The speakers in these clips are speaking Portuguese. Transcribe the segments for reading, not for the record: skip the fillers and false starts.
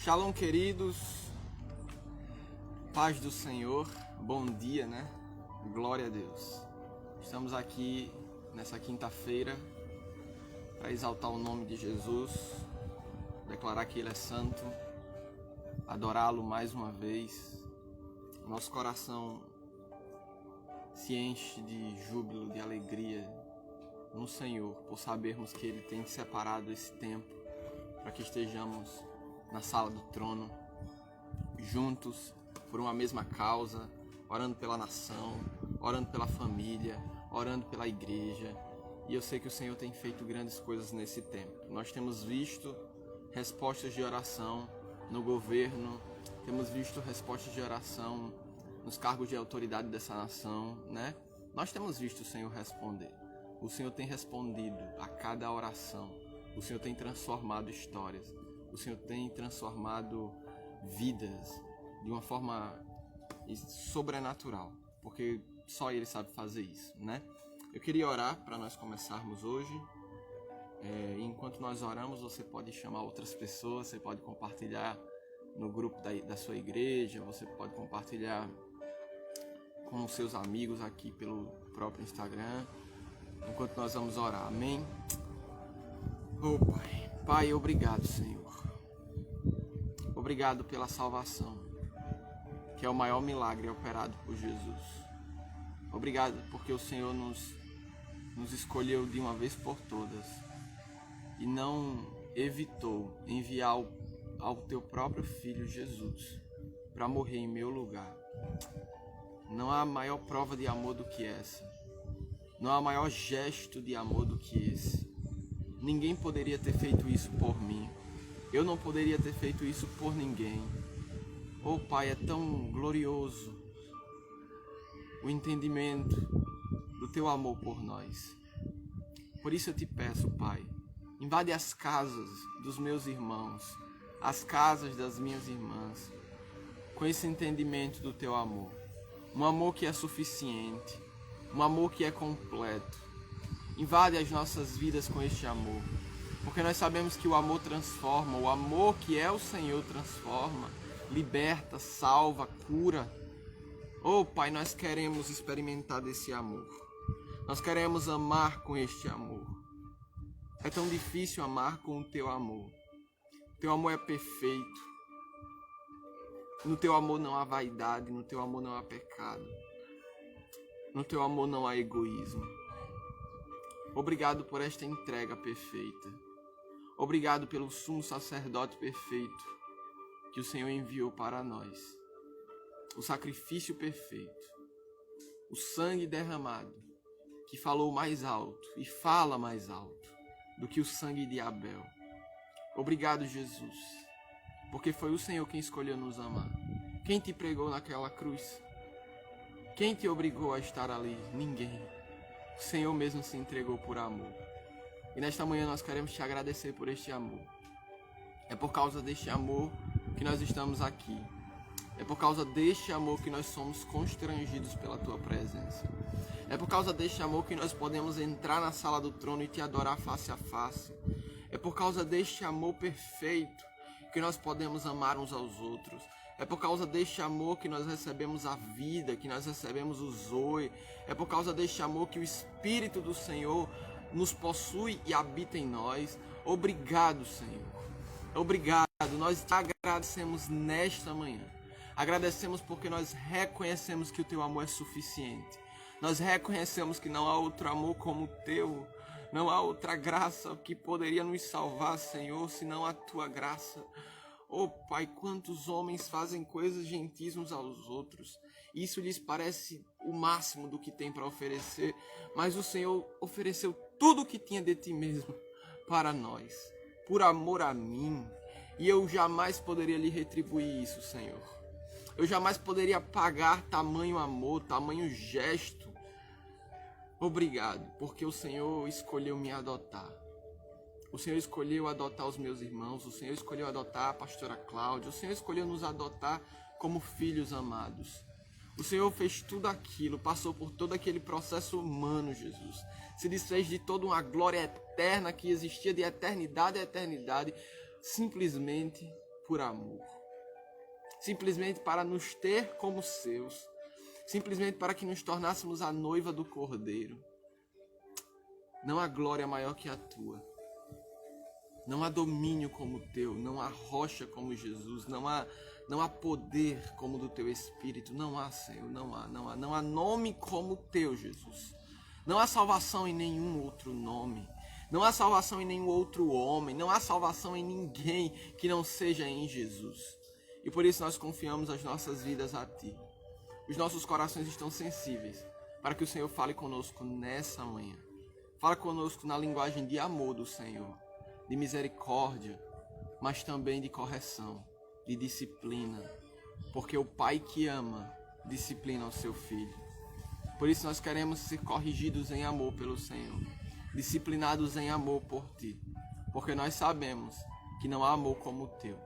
Shalom, queridos, paz do Senhor, bom dia, né? Glória a Deus. Estamos aqui nessa quinta-feira para exaltar o nome de Jesus, declarar que Ele é santo, adorá-lo mais uma vez. Nosso coração se enche de júbilo, de alegria no Senhor, por sabermos que Ele tem separado esse tempo para que estejamos na sala do trono, juntos, por uma mesma causa, orando pela nação, orando pela família, orando pela igreja. E eu sei que o Senhor tem feito grandes coisas nesse tempo. Nós temos visto respostas de oração no governo, temos visto respostas de oração nos cargos de autoridade dessa nação, né? Nós temos visto o Senhor responder. O Senhor tem respondido a cada oração. O Senhor tem transformado histórias. O Senhor tem transformado vidas de uma forma sobrenatural, porque só Ele sabe fazer isso, né? Eu queria orar para nós começarmos hoje. Enquanto nós oramos, você pode chamar outras pessoas, você pode compartilhar no grupo da sua igreja, você pode compartilhar com os seus amigos aqui pelo próprio Instagram, enquanto nós vamos orar, amém? Oh Pai, obrigado, Senhor. Obrigado pela salvação, que é o maior milagre operado por Jesus. Obrigado porque o Senhor nos escolheu de uma vez por todas e não evitou enviar ao teu próprio Filho Jesus para morrer em meu lugar. Não há maior prova de amor do que essa. Não há maior gesto de amor do que esse. Ninguém poderia ter feito isso por mim. Eu não poderia ter feito isso por ninguém. Oh Pai, é tão glorioso o entendimento do teu amor por nós. Por isso eu te peço, Pai, invade as casas dos meus irmãos, as casas das minhas irmãs, com esse entendimento do teu amor. Um amor que é suficiente, um amor que é completo. Invade as nossas vidas com este amor, porque nós sabemos que o amor transforma, o amor que é o Senhor transforma, liberta, salva, cura. Oh Pai, nós queremos experimentar desse amor. Nós queremos amar com este amor. É tão difícil amar com o teu amor. O teu amor é perfeito. No teu amor não há vaidade, no teu amor não há pecado. No teu amor não há egoísmo. Obrigado por esta entrega perfeita. Obrigado pelo sumo sacerdote perfeito que o Senhor enviou para nós. O sacrifício perfeito. O sangue derramado que falou mais alto e fala mais alto do que o sangue de Abel. Obrigado, Jesus, porque foi o Senhor quem escolheu nos amar. Quem te pregou naquela cruz? Quem te obrigou a estar ali? Ninguém. O Senhor mesmo se entregou por amor. E nesta manhã nós queremos te agradecer por este amor. É por causa deste amor que nós estamos aqui. É por causa deste amor que nós somos constrangidos pela tua presença. É por causa deste amor que nós podemos entrar na sala do trono e te adorar face a face. É por causa deste amor perfeito que nós podemos amar uns aos outros. É por causa deste amor que nós recebemos a vida, que nós recebemos o Zoe. É por causa deste amor que o Espírito do Senhor nos possui e habita em nós. Obrigado, Senhor. Obrigado. Nós te agradecemos nesta manhã. Agradecemos porque nós reconhecemos que o teu amor é suficiente. Nós reconhecemos que não há outro amor como o teu. Não há outra graça que poderia nos salvar, Senhor, senão a tua graça. Oh Pai, quantos homens fazem coisas gentis uns aos outros. Isso lhes parece o máximo do que tem para oferecer. Mas o Senhor ofereceu tudo o que tinha de ti mesmo para nós, por amor a mim. E eu jamais poderia lhe retribuir isso, Senhor. Eu jamais poderia pagar tamanho amor, tamanho gesto. Obrigado, porque o Senhor escolheu me adotar. O Senhor escolheu adotar os meus irmãos, o Senhor escolheu adotar a pastora Cláudia, o Senhor escolheu nos adotar como filhos amados. O Senhor fez tudo aquilo, passou por todo aquele processo humano, Jesus. Se desfez de toda uma glória eterna que existia de eternidade a eternidade, simplesmente por amor. Simplesmente para nos ter como seus. Simplesmente para que nos tornássemos a noiva do Cordeiro. Não há glória maior que a tua. Não há domínio como o teu. Não há rocha como Jesus. Não há poder como o do teu Espírito. Não há, Senhor. Não há nome como o teu, Jesus. Não há salvação em nenhum outro nome. Não há salvação em nenhum outro homem. Não há salvação em ninguém que não seja em Jesus. E por isso nós confiamos as nossas vidas a Ti. Os nossos corações estão sensíveis para que o Senhor fale conosco nessa manhã. Fala conosco na linguagem de amor do Senhor, de misericórdia, mas também de correção, de disciplina. Porque o Pai que ama, disciplina o seu Filho. Por isso nós queremos ser corrigidos em amor pelo Senhor, disciplinados em amor por Ti. Porque nós sabemos que não há amor como o Teu.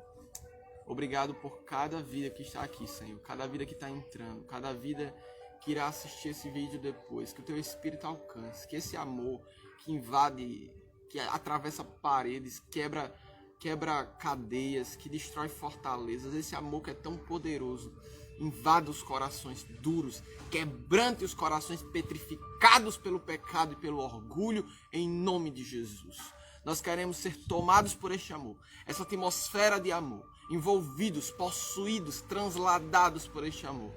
Obrigado por cada vida que está aqui, Senhor. Cada vida que está entrando. Cada vida que irá assistir esse vídeo depois. Que o Teu Espírito alcance. Que esse amor que invade, que atravessa paredes, quebra cadeias, que destrói fortalezas. Esse amor que é tão poderoso. Invada os corações duros. Quebrante os corações petrificados pelo pecado e pelo orgulho. Em nome de Jesus. Nós queremos ser tomados por este amor. Essa atmosfera de amor. Envolvidos, possuídos, transladados por este amor.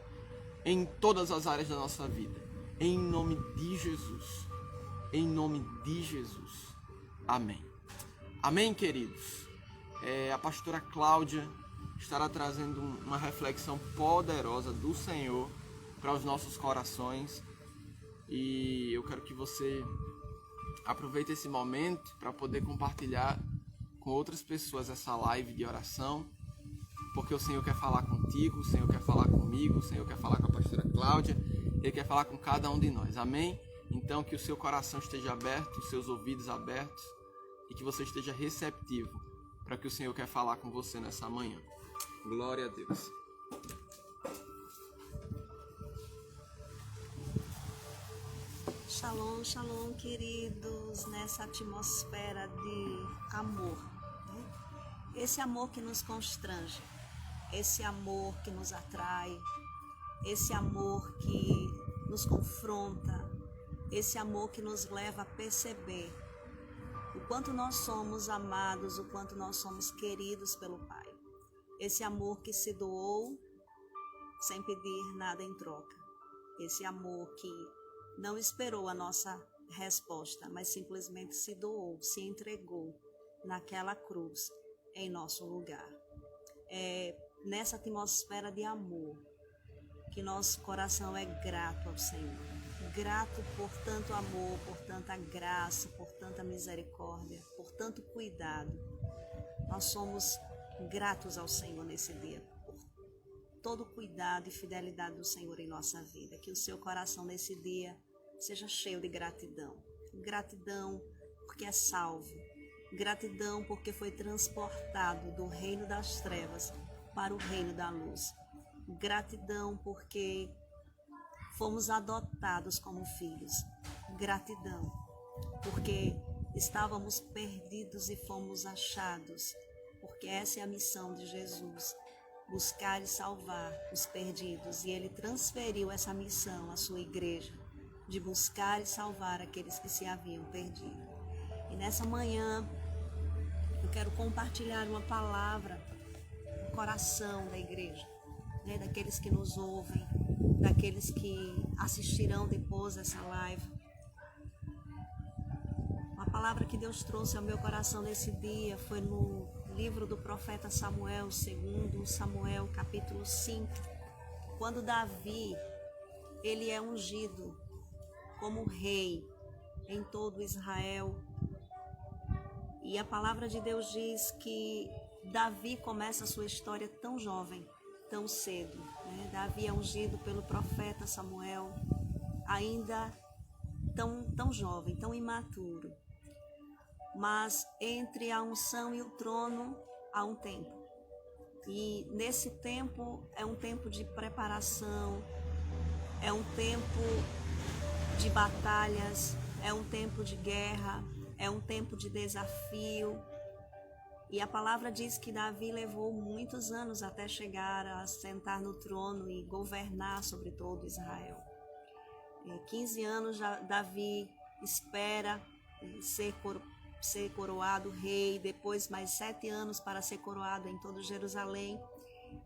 Em todas as áreas da nossa vida. Em nome de Jesus. Em nome de Jesus. Amém. Amém, queridos. A pastora Cláudia estará trazendo uma reflexão poderosa do Senhor para os nossos corações. E eu quero que você aproveite esse momento para poder compartilhar com outras pessoas essa live de oração. Porque o Senhor quer falar contigo, o Senhor quer falar comigo, o Senhor quer falar com a pastora Cláudia, Ele quer falar com cada um de nós, amém? Então que o seu coração esteja aberto, os seus ouvidos abertos e que você esteja receptivo para o que o Senhor quer falar com você nessa manhã. Glória a Deus. Shalom, shalom, queridos, nessa atmosfera de amor, né? Esse amor que nos constrange, esse amor que nos atrai, esse amor que nos confronta, esse amor que nos leva a perceber o quanto nós somos amados, o quanto nós somos queridos pelo Pai. Esse amor que se doou sem pedir nada em troca. Esse amor que não esperou a nossa resposta, mas simplesmente se doou, se entregou naquela cruz em nosso lugar. É nessa atmosfera de amor que nosso coração é grato ao Senhor. Grato por tanto amor, por tanta graça, por tanta misericórdia, por tanto cuidado. Nós somos gratos ao Senhor nesse dia, por todo o cuidado e fidelidade do Senhor em nossa vida. Que o seu coração nesse dia seja cheio de gratidão. Gratidão porque é salvo. Gratidão porque foi transportado do reino das trevas para o reino da luz. Gratidão porque fomos adotados como filhos. Gratidão porque estávamos perdidos e fomos achados. Porque essa é a missão de Jesus. Buscar e salvar os perdidos. E Ele transferiu essa missão à sua igreja. De buscar e salvar aqueles que se haviam perdido. E nessa manhã eu quero compartilhar uma palavra no coração da igreja, né? Daqueles que nos ouvem, daqueles que assistirão depois essa live. Uma palavra que Deus trouxe ao meu coração nesse dia foi no livro do profeta Samuel, 2 Samuel, capítulo 5, quando Davi, ele é ungido como rei em todo Israel. E a palavra de Deus diz que Davi começa a sua história tão jovem, tão cedo, né? Davi é ungido pelo profeta Samuel, ainda tão jovem, tão imaturo. Mas entre a unção e o trono há um tempo. E nesse tempo é um tempo de preparação, é um tempo de batalhas, é um tempo de guerra, é um tempo de desafio. E a palavra diz que Davi levou muitos anos até chegar a sentar no trono e governar sobre todo Israel. 15 anos Davi espera ser coroado rei, depois mais 7 anos para ser coroado em todo Jerusalém.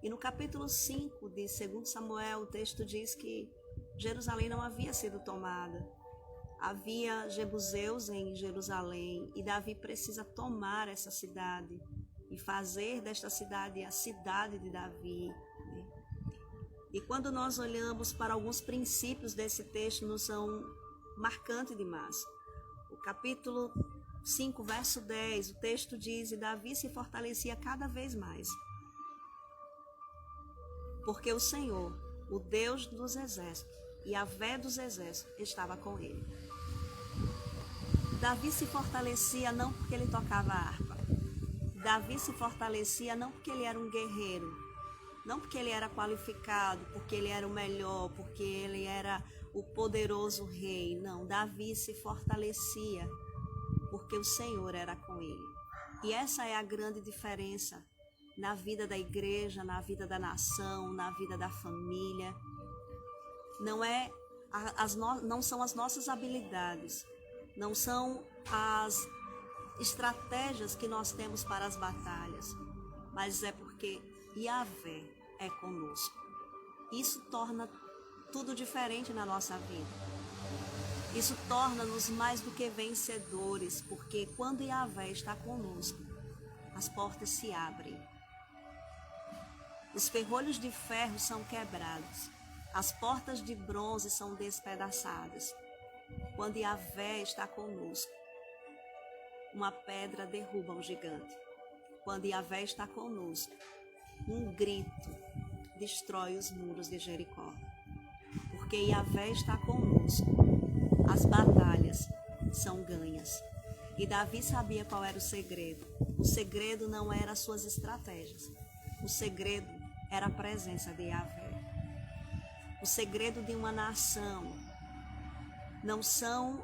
E no capítulo 5 de 2 Samuel, o texto diz que Jerusalém não havia sido tomada. Havia jebuseus em Jerusalém e Davi precisa tomar essa cidade e fazer desta cidade a cidade de Davi. E quando nós olhamos para alguns princípios desse texto, nos são marcantes demais. O capítulo 5, verso 10, o texto diz: e Davi se fortalecia cada vez mais, porque o Senhor, o Deus dos exércitos, Yahvé dos exércitos, estava com ele. Davi se fortalecia não porque ele tocava harpa. Davi se fortalecia não porque ele era um guerreiro, não porque ele era qualificado, porque ele era o melhor, porque ele era o poderoso rei. Não, Davi se fortalecia porque o Senhor era com ele. E essa é a grande diferença na vida da igreja, na vida da nação, na vida da família. Não são as nossas habilidades, não são as estratégias que nós temos para as batalhas, mas é porque Yahvé é conosco. Isso torna tudo diferente na nossa vida. Isso torna-nos mais do que vencedores, porque quando Yahvé está conosco, as portas se abrem. Os ferrolhos de ferro são quebrados, as portas de bronze são despedaçadas. Quando Yahvé está conosco, uma pedra derruba um gigante. Quando Yahvé está conosco, um grito destrói os muros de Jericó. Porque Yahvé está conosco, as batalhas são ganhas. E Davi sabia qual era o segredo. O segredo não era as suas estratégias. O segredo era a presença de Yahvé. O segredo de uma nação não são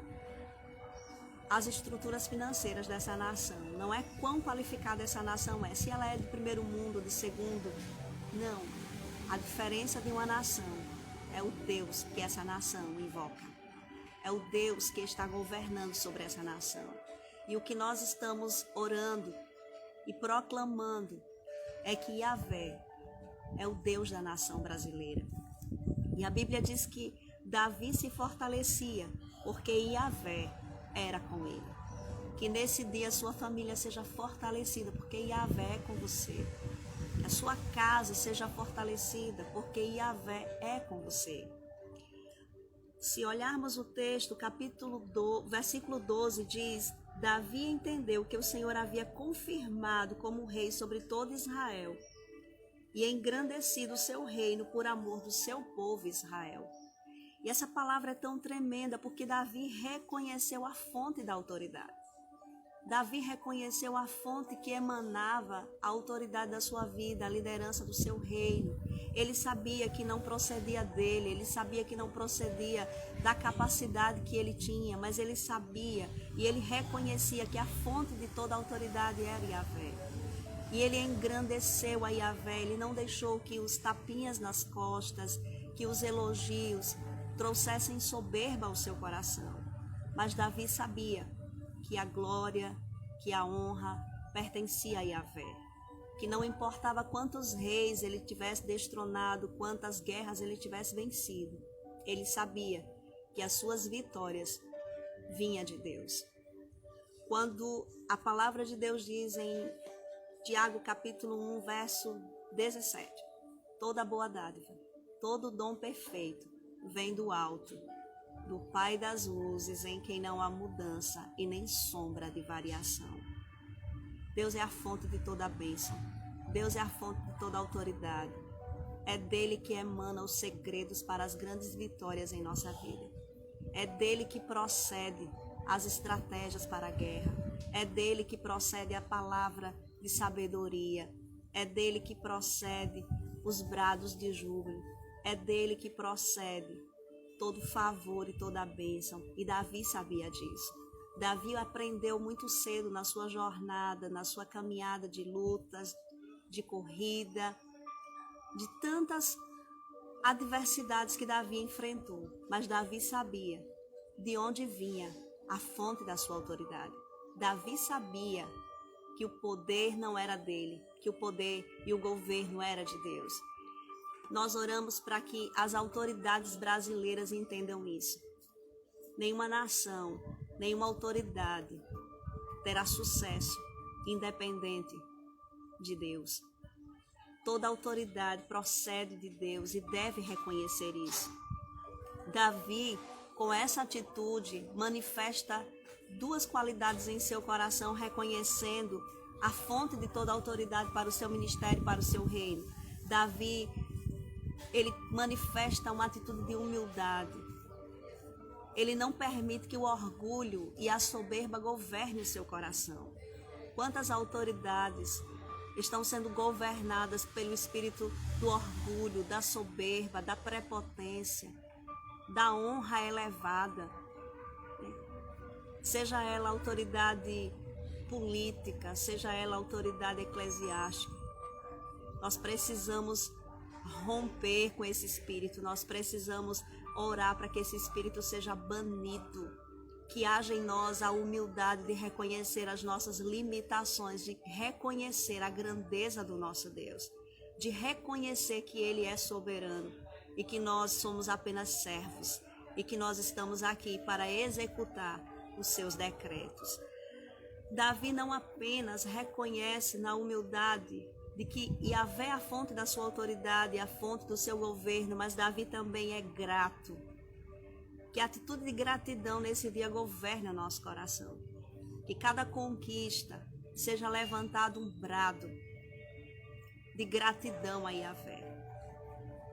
as estruturas financeiras dessa nação. Não é quão qualificada essa nação é. Se ela é de primeiro mundo, de segundo. Não. A diferença de uma nação é o Deus que essa nação invoca. É o Deus que está governando sobre essa nação. E o que nós estamos orando e proclamando é que Yahvé é o Deus da nação brasileira. E a Bíblia diz que Davi se fortalecia porque Yahvé era com ele. Que nesse dia a sua família seja fortalecida porque Yahvé é com você. Que a sua casa seja fortalecida porque Yahvé é com você. Se olharmos o texto, versículo 12 diz: Davi entendeu que o Senhor havia confirmado como rei sobre todo Israel e engrandecido o seu reino por amor do seu povo Israel. E essa palavra é tão tremenda porque Davi reconheceu a fonte da autoridade. Davi reconheceu a fonte que emanava a autoridade da sua vida, a liderança do seu reino. Ele sabia que não procedia dele, ele sabia que não procedia da capacidade que ele tinha, mas ele sabia e ele reconhecia que a fonte de toda a autoridade era Yahvé. E ele engrandeceu a Yahvé, ele não deixou que os tapinhas nas costas, que os elogios trouxessem soberba ao seu coração. Mas Davi sabia que a glória, que a honra pertencia a Yahvé. Que não importava quantos reis ele tivesse destronado, quantas guerras ele tivesse vencido. Ele sabia que as suas vitórias vinham de Deus. Quando a palavra de Deus diz em Tiago capítulo 1, verso 17, toda boa dádiva, todo dom perfeito vem do alto, do Pai das luzes, em quem não há mudança e nem sombra de variação. Deus é a fonte de toda a bênção. Deus é a fonte de toda a autoridade. É dele que emana os segredos para as grandes vitórias em nossa vida. É dele que procede as estratégias para a guerra. É dele que procede a palavra de sabedoria. É dele que procede os brados de júbilo. É dele que procede todo favor e toda a bênção. E Davi sabia disso. Davi aprendeu muito cedo na sua jornada, na sua caminhada de lutas, de corrida, de tantas adversidades que Davi enfrentou. Mas Davi sabia de onde vinha a fonte da sua autoridade. Davi sabia que o poder não era dele, que o poder e o governo era de Deus. Nós oramos para que as autoridades brasileiras entendam isso. Nenhuma nação, nenhuma autoridade terá sucesso independente de Deus. Toda autoridade procede de Deus e deve reconhecer isso. Davi, com essa atitude, manifesta duas qualidades em seu coração, reconhecendo a fonte de toda autoridade para o seu ministério, para o seu reino. Davi, ele manifesta uma atitude de humildade. Ele não permite que o orgulho e a soberba governem o seu coração. Quantas autoridades estão sendo governadas pelo espírito do orgulho, da soberba, da prepotência, da honra elevada, seja ela autoridade política, seja ela autoridade eclesiástica. Nós precisamos romper com esse espírito, nós precisamos orar para que esse espírito seja banido, que haja em nós a humildade de reconhecer as nossas limitações, de reconhecer a grandeza do nosso Deus, de reconhecer que Ele é soberano e que nós somos apenas servos e que nós estamos aqui para executar os seus decretos. Davi não apenas reconhece na humildade de que Yahvé é a fonte da sua autoridade, a fonte do seu governo, mas Davi também é grato. Que a atitude de gratidão nesse dia governe o nosso coração. Que cada conquista seja levantado um brado de gratidão a Yahvé.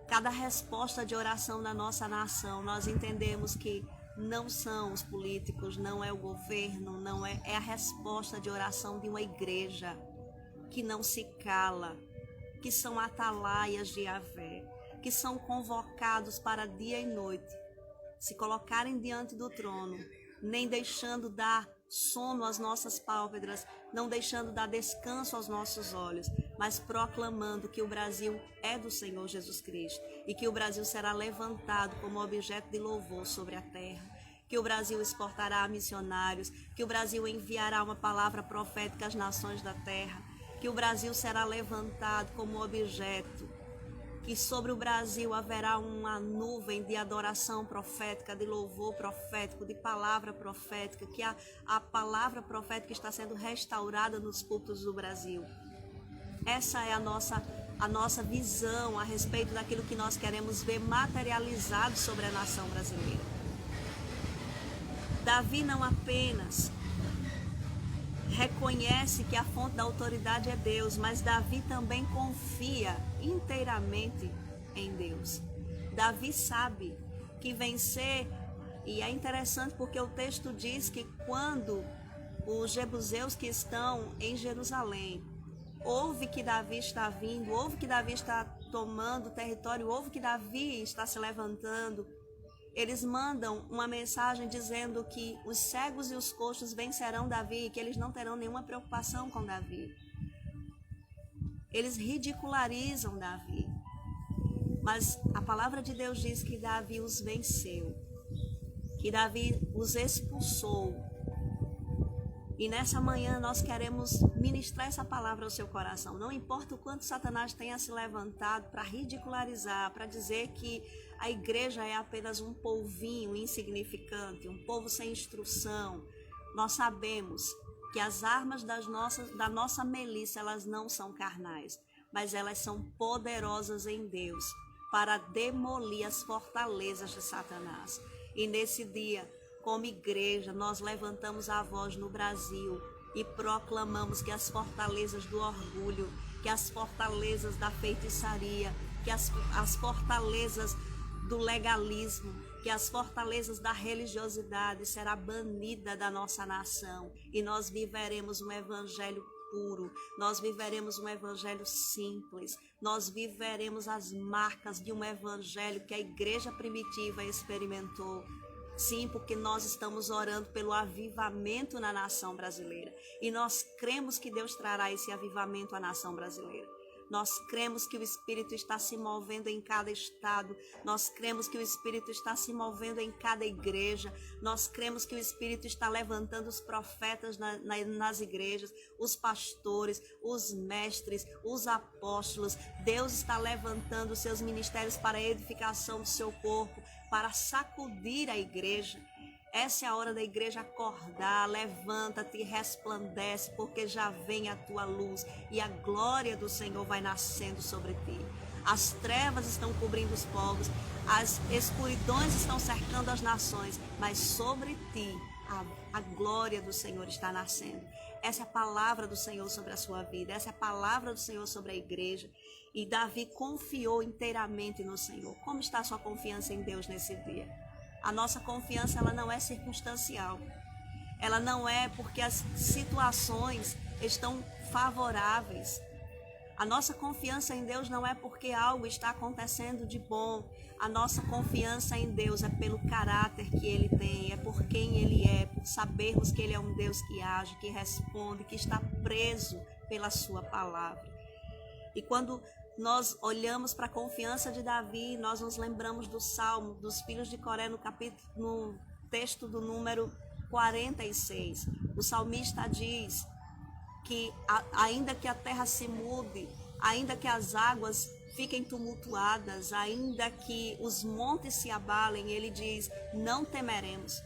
Cada resposta de oração na nossa nação, nós entendemos que não são os políticos, não é o governo, não é a resposta de oração de uma igreja que não se cala, que são atalaias de Yahvé, que são convocados para dia e noite se colocarem diante do trono, nem deixando dar sono às nossas pálpebras, não deixando dar descanso aos nossos olhos, mas proclamando que o Brasil é do Senhor Jesus Cristo e que o Brasil será levantado como objeto de louvor sobre a terra, que o Brasil exportará missionários, que o Brasil enviará uma palavra profética às nações da terra, que o Brasil será levantado como objeto, que sobre o Brasil haverá uma nuvem de adoração profética, de louvor profético, de palavra profética, que a palavra profética está sendo restaurada nos púlpitos do Brasil. Essa é a nossa visão a respeito daquilo que nós queremos ver materializado sobre a nação brasileira. Davi não apenas reconhece que a fonte da autoridade é Deus, mas Davi também confia inteiramente em Deus. Davi sabe que vencer, e é interessante porque o texto diz que quando os jebuseus que estão em Jerusalém ouve que Davi está vindo, ouve que Davi está tomando território, ouve que Davi está se levantando, eles mandam uma mensagem dizendo que os cegos e os coxos vencerão Davi, que eles não terão nenhuma preocupação com Davi. Eles ridicularizam Davi. Mas a palavra de Deus diz que Davi os venceu, que Davi os expulsou. E nessa manhã nós queremos ministrar essa palavra ao seu coração. Não importa o quanto Satanás tenha se levantado para ridicularizar, para dizer que a igreja é apenas um polvinho insignificante, um povo sem instrução. Nós sabemos que as armas da nossa milícia, elas não são carnais, mas elas são poderosas em Deus para demolir as fortalezas de Satanás. E nesse dia, como igreja, nós levantamos a voz no Brasil e proclamamos que as fortalezas do orgulho, que as fortalezas da feitiçaria, que as fortalezas do legalismo, que as fortalezas da religiosidade será banida da nossa nação e nós viveremos um evangelho puro, nós viveremos um evangelho simples, nós viveremos as marcas de um evangelho que a igreja primitiva experimentou. Sim, porque nós estamos orando pelo avivamento na nação brasileira. E nós cremos que Deus trará esse avivamento à nação brasileira. Nós cremos que o Espírito está se movendo em cada estado. Nós cremos que o Espírito está se movendo em cada igreja. Nós cremos que o Espírito está levantando os profetas nas igrejas, os pastores, os mestres, os apóstolos. Deus está levantando os seus ministérios para a edificação do seu corpo, para sacudir a igreja. Essa é a hora da igreja acordar. Levanta-te e resplandece, porque já vem a tua luz e a glória do Senhor vai nascendo sobre ti. As trevas estão cobrindo os povos, as escuridões estão cercando as nações, mas sobre ti a glória do Senhor está nascendo. Essa é a palavra do Senhor sobre a sua vida, essa é a palavra do Senhor sobre a igreja. E Davi confiou inteiramente no Senhor. Como está a sua confiança em Deus nesse dia? A nossa confiança, ela não é circunstancial. Ela não é porque as situações estão favoráveis. A nossa confiança em Deus não é porque algo está acontecendo de bom. A nossa confiança em Deus é pelo caráter que Ele tem, é por quem Ele é, por sabermos que Ele é um Deus que age, que responde, que está preso pela Sua palavra. E quando nós olhamos para a confiança de Davi, nós nos lembramos do Salmo dos filhos de Coré no texto do número 46. O salmista diz que ainda que a terra se mude, ainda que as águas fiquem tumultuadas, ainda que os montes se abalem, ele diz: não temeremos.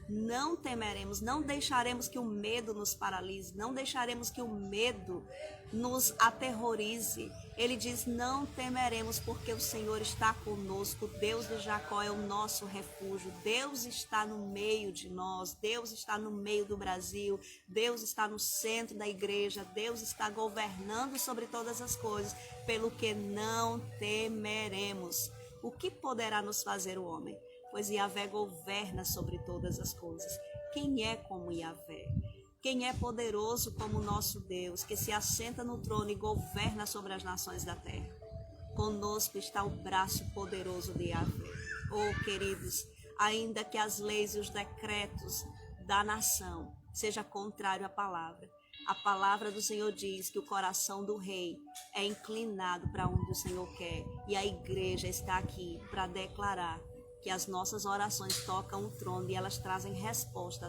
Não temeremos, não deixaremos que o medo nos paralise, não deixaremos que o medo nos aterrorize. Ele diz: não temeremos, porque o Senhor está conosco. Deus de Jacó é o nosso refúgio. Deus está no meio de nós, Deus está no meio do Brasil, Deus está no centro da igreja, Deus está governando sobre todas as coisas, pelo que não temeremos. O que poderá nos fazer o homem? Pois Yahvé governa sobre todas as coisas. Quem é como Yahvé? Quem é poderoso como o nosso Deus, que se assenta no trono e governa sobre as nações da terra? Conosco está o braço poderoso de Yahvé. Oh, queridos, ainda que as leis e os decretos da nação sejam contrários à palavra do Senhor diz que o coração do rei é inclinado para onde o Senhor quer. E a igreja está aqui para declarar que as nossas orações tocam o trono e elas trazem resposta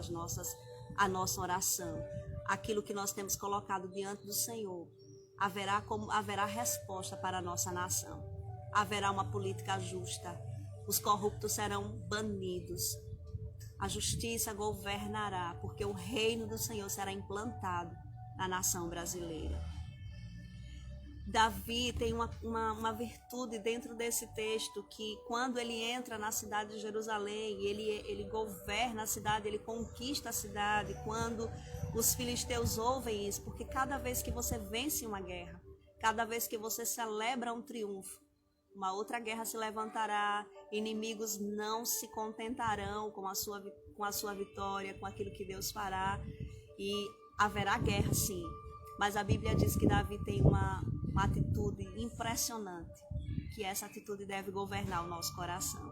à nossa oração. Aquilo que nós temos colocado diante do Senhor, haverá resposta para a nossa nação. Haverá uma política justa. Os corruptos serão banidos. A justiça governará, porque o reino do Senhor será implantado na nação brasileira. Davi tem uma virtude dentro desse texto, que quando ele entra na cidade de Jerusalém, ele governa a cidade, ele conquista a cidade. Quando os filisteus ouvem isso, porque cada vez que você vence uma guerra, cada vez que você celebra um triunfo, uma outra guerra se levantará, inimigos não se contentarão com a sua vitória, com aquilo que Deus fará, e haverá guerra sim. Mas a Bíblia diz que Davi tem uma atitude impressionante, que essa atitude deve governar o nosso coração.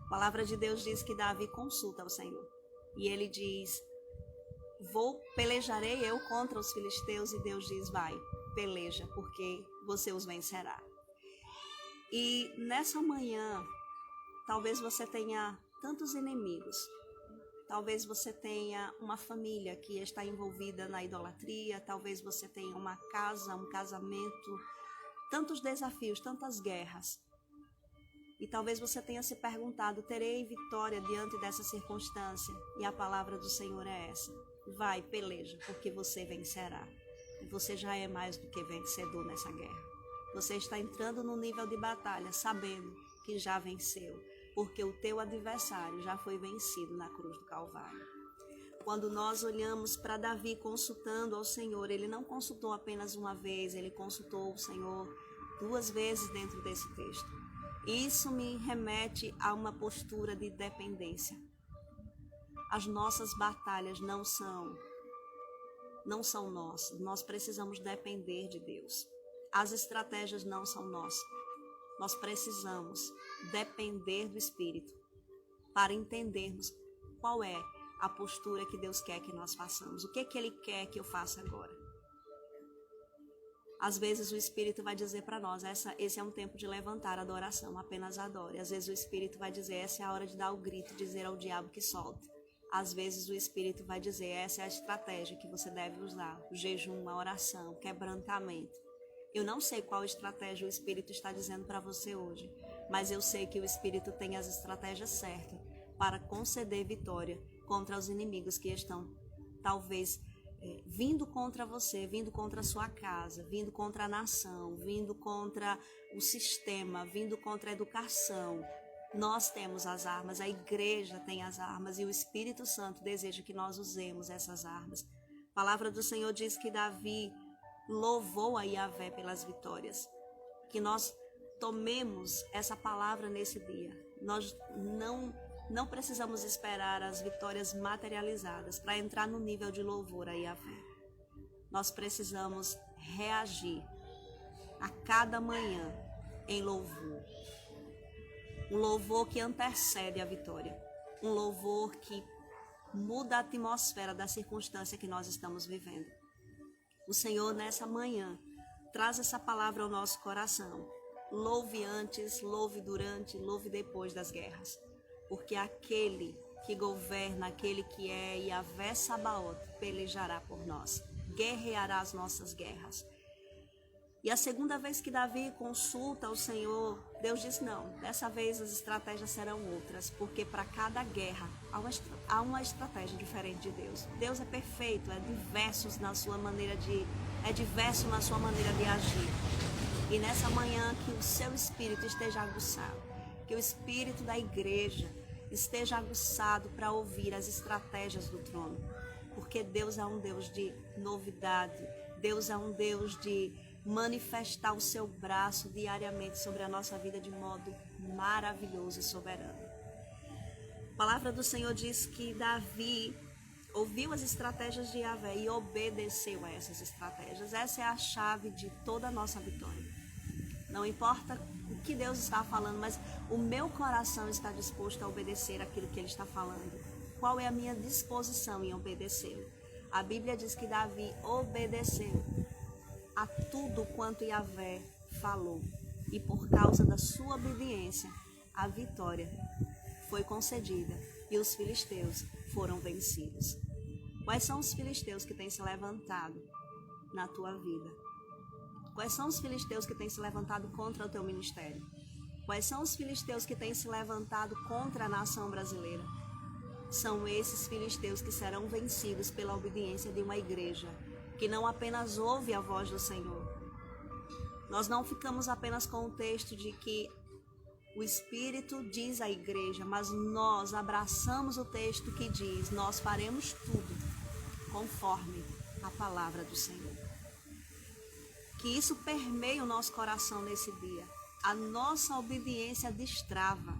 A palavra de Deus diz que Davi consulta o Senhor. E ele diz: pelejarei eu contra os filisteus. E Deus diz: vai, peleja, porque você os vencerá. E nessa manhã, talvez você tenha tantos inimigos. Talvez você tenha uma família que está envolvida na idolatria, talvez você tenha uma casa, um casamento, tantos desafios, tantas guerras. E talvez você tenha se perguntado: terei vitória diante dessa circunstância? E a palavra do Senhor é essa: vai, peleja, porque você vencerá. E você já é mais do que vencedor nessa guerra. Você está entrando no nível de batalha, sabendo que já venceu, porque o teu adversário já foi vencido na cruz do Calvário. Quando nós olhamos para Davi consultando ao Senhor, ele não consultou apenas uma vez, ele consultou o Senhor 2 vezes dentro desse texto. Isso me remete a uma postura de dependência. As nossas batalhas não são nossas, nós precisamos depender de Deus. As estratégias não são nossas. Nós precisamos depender do Espírito para entendermos qual é a postura que Deus quer que nós façamos. O que Ele quer que eu faça agora? Às vezes o Espírito vai dizer para nós, esse é um tempo de levantar a adoração, apenas adore. Às vezes o Espírito vai dizer, essa é a hora de dar o grito, dizer ao diabo que solte. Às vezes o Espírito vai dizer, essa é a estratégia que você deve usar, o jejum, a oração, quebrantamento. Eu não sei qual estratégia o Espírito está dizendo para você hoje, mas eu sei que o Espírito tem as estratégias certas para conceder vitória contra os inimigos que estão, talvez, vindo contra você, vindo contra a sua casa, vindo contra a nação, vindo contra o sistema, vindo contra a educação. Nós temos as armas, a igreja tem as armas e o Espírito Santo deseja que nós usemos essas armas. A palavra do Senhor diz que Davi louvou a Yahvé pelas vitórias. Que nós tomemos essa palavra nesse dia. Nós não precisamos esperar as vitórias materializadas para entrar no nível de louvor a Yahvé. Nós precisamos reagir a cada manhã em louvor. Um louvor que antecede a vitória. Um louvor que muda a atmosfera da circunstância que nós estamos vivendo. O Senhor, nessa manhã, traz essa palavra ao nosso coração. Louve antes, louve durante, louve depois das guerras. Porque aquele que governa, aquele que é Yahvé Sabaoth, pelejará por nós, guerreará as nossas guerras. E a segunda vez que Davi consulta o Senhor, Deus diz não, dessa vez as estratégias serão outras, porque para cada guerra há uma estratégia diferente de Deus. Deus é perfeito, é diverso na sua maneira de agir. E nessa manhã que o seu espírito esteja aguçado, que o espírito da igreja esteja aguçado para ouvir as estratégias do trono, porque Deus é um Deus de novidade, Deus é um Deus de manifestar o seu braço diariamente sobre a nossa vida de modo maravilhoso e soberano. A palavra do Senhor diz que Davi ouviu as estratégias de Yahvé e obedeceu a essas estratégias. Essa é a chave de toda a nossa vitória. Não importa o que Deus está falando, mas o meu coração está disposto a obedecer aquilo que Ele está falando. Qual é a minha disposição em obedecê-lo? A Bíblia diz que Davi obedeceu a tudo quanto Yahvé falou. E por causa da sua obediência, a vitória foi concedida e os filisteus foram vencidos. Quais são os filisteus que têm se levantado na tua vida? Quais são os filisteus que têm se levantado contra o teu ministério? Quais são os filisteus que têm se levantado contra a nação brasileira? São esses filisteus que serão vencidos pela obediência de uma igreja que não apenas ouve a voz do Senhor. Nós não ficamos apenas com o texto de que o Espírito diz à igreja, mas nós abraçamos o texto que diz, nós faremos tudo conforme a palavra do Senhor. Que isso permeie o nosso coração nesse dia. A nossa obediência destrava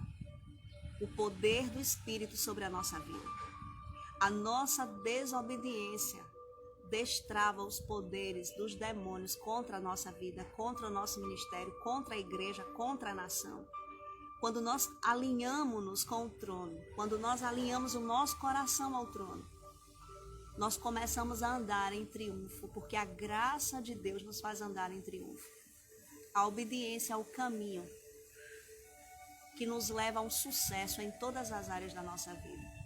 o poder do Espírito sobre a nossa vida. A nossa desobediência destrava os poderes dos demônios contra a nossa vida, contra o nosso ministério, contra a igreja, contra a nação. Quando nós alinhamos-nos com o trono, quando nós alinhamos o nosso coração ao trono, nós começamos a andar em triunfo, porque a graça de Deus nos faz andar em triunfo. A obediência é o caminho que nos leva a um sucesso em todas as áreas da nossa vida.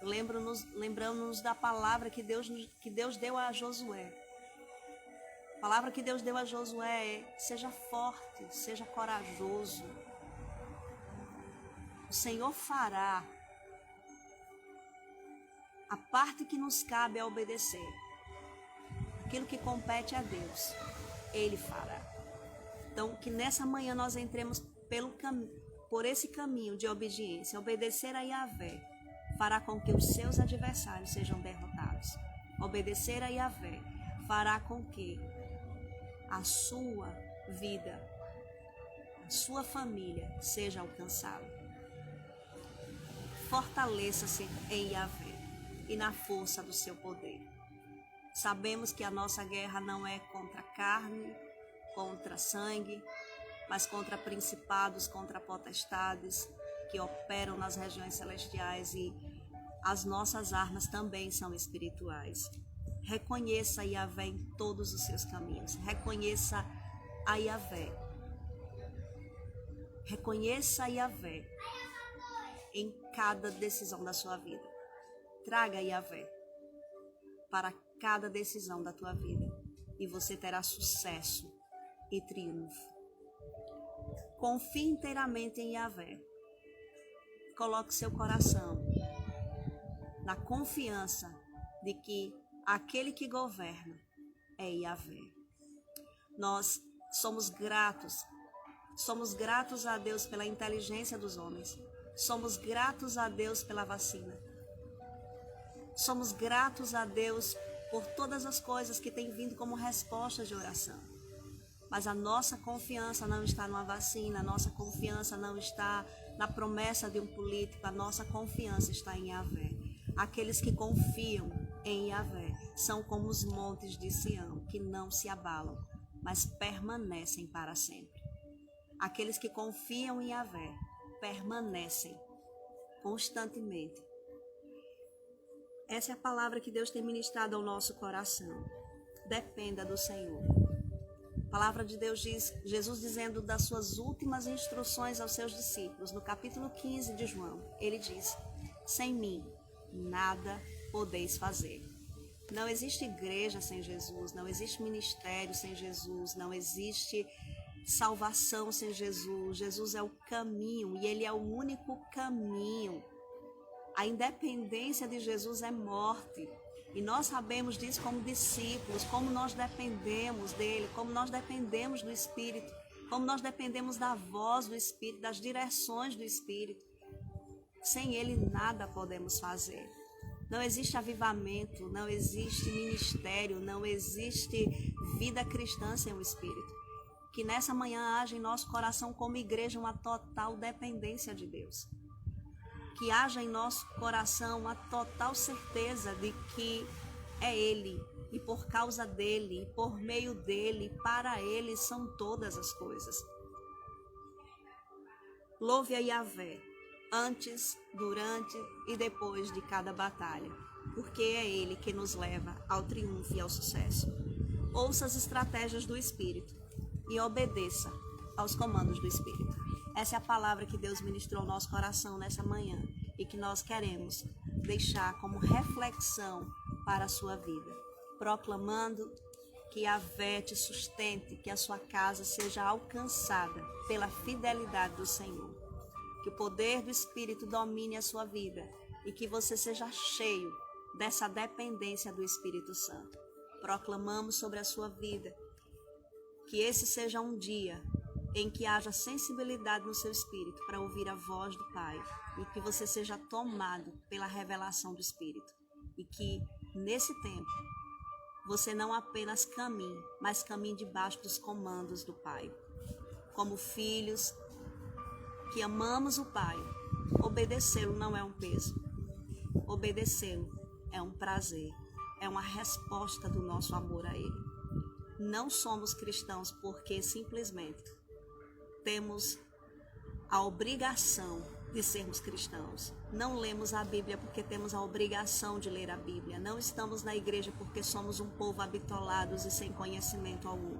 Lembramos-nos da palavra que Deus deu a Josué. A palavra que Deus deu a Josué é: seja forte, seja corajoso. O Senhor fará. A parte que nos cabe é obedecer. Aquilo que compete a Deus, Ele fará. Então, que nessa manhã nós entremos por esse caminho de obediência. Obedecer a Yahvé fará com que os seus adversários sejam derrotados. Obedecer a Yahvé fará com que a sua vida, a sua família seja alcançada. Fortaleça-se em Yahvé e na força do seu poder. Sabemos que a nossa guerra não é contra carne, contra sangue, mas contra principados, contra potestades que operam nas regiões celestiais, e as nossas armas também são espirituais. Reconheça Yahvé em todos os seus caminhos. Reconheça a Yahvé. Reconheça a Yahvé em cada decisão da sua vida. Traga Yahvé para cada decisão da tua vida e você terá sucesso e triunfo. Confie inteiramente em Yahvé. Coloque seu coração na confiança de que aquele que governa é Yahvé. Nós somos gratos a Deus pela inteligência dos homens. Somos gratos a Deus pela vacina. Somos gratos a Deus por todas as coisas que têm vindo como resposta de oração. Mas a nossa confiança não está numa vacina, a nossa confiança não está na promessa de um político, a nossa confiança está em Yahvé. Aqueles que confiam em Yahvé são como os montes de Sião, que não se abalam, mas permanecem para sempre. Aqueles que confiam em Yahvé permanecem constantemente. Essa é a palavra que Deus tem ministrado ao nosso coração. Dependa do Senhor. A palavra de Deus diz, Jesus dizendo das suas últimas instruções aos seus discípulos, no capítulo 15 de João, ele diz: sem mim nada podeis fazer. Não existe igreja sem Jesus, não existe ministério sem Jesus, não existe salvação sem Jesus. Jesus é o caminho e ele é o único caminho. A independência de Jesus é morte. E nós sabemos disso como discípulos, como nós dependemos dele, como nós dependemos do Espírito, como nós dependemos da voz do Espírito, das direções do Espírito. Sem ele nada podemos fazer. Não existe avivamento, não existe ministério, não existe vida cristã sem o Espírito. Que nessa manhã haja em nosso coração como igreja uma total dependência de Deus. Que haja em nosso coração a total certeza de que é Ele, e por causa dEle, e por meio dEle, para Ele são todas as coisas. Louve a Yahvé, antes, durante e depois de cada batalha, porque é Ele que nos leva ao triunfo e ao sucesso. Ouça as estratégias do Espírito e obedeça aos comandos do Espírito. Essa é a palavra que Deus ministrou ao nosso coração nessa manhã e que nós queremos deixar como reflexão para a sua vida, proclamando que Yahvé te sustente, que a sua casa seja alcançada pela fidelidade do Senhor, que o poder do Espírito domine a sua vida e que você seja cheio dessa dependência do Espírito Santo. Proclamamos sobre a sua vida que esse seja um dia em que haja sensibilidade no seu espírito para ouvir a voz do Pai e que você seja tomado pela revelação do Espírito e que nesse tempo você não apenas caminhe, mas caminhe debaixo dos comandos do Pai. Como filhos que amamos o Pai, obedecê-lo não é um peso, obedecê-lo é um prazer, é uma resposta do nosso amor a Ele. Não somos cristãos porque simplesmente temos a obrigação de sermos cristãos. Não lemos a Bíblia porque temos a obrigação de ler a Bíblia. Não estamos na igreja porque somos um povo habitolados e sem conhecimento algum.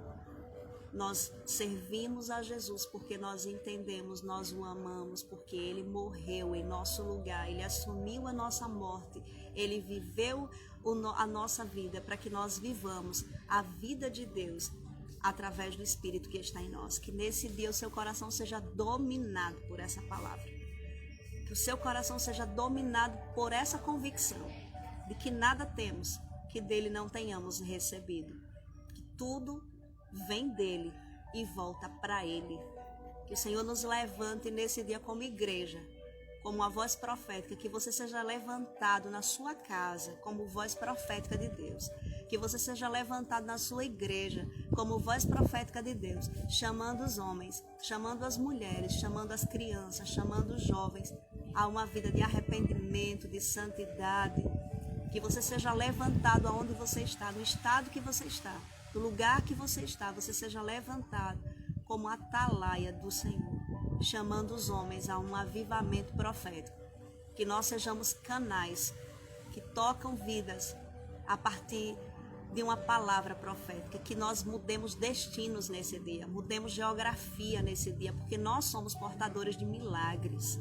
Nós servimos a Jesus porque nós entendemos, nós o amamos, porque Ele morreu em nosso lugar, Ele assumiu a nossa morte, Ele viveu a nossa vida para que nós vivamos a vida de Deus através do Espírito que está em nós. Que nesse dia o seu coração seja dominado por essa palavra. Que o seu coração seja dominado por essa convicção de que nada temos que dele não tenhamos recebido. Que tudo vem dele e volta para ele. Que o Senhor nos levante nesse dia como igreja, como uma voz profética, que você seja levantado na sua casa como voz profética de Deus. Que você seja levantado na sua igreja como voz profética de Deus, chamando os homens, chamando as mulheres, chamando as crianças, chamando os jovens a uma vida de arrependimento, de santidade. Que você seja levantado aonde você está, no estado que você está, no lugar que você está, você seja levantado como atalaia do Senhor, chamando os homens a um avivamento profético. que nós sejamos canais que tocam vidas a partir de uma palavra profética, que nós mudemos destinos nesse dia, mudemos geografia nesse dia, porque nós somos portadores de milagres.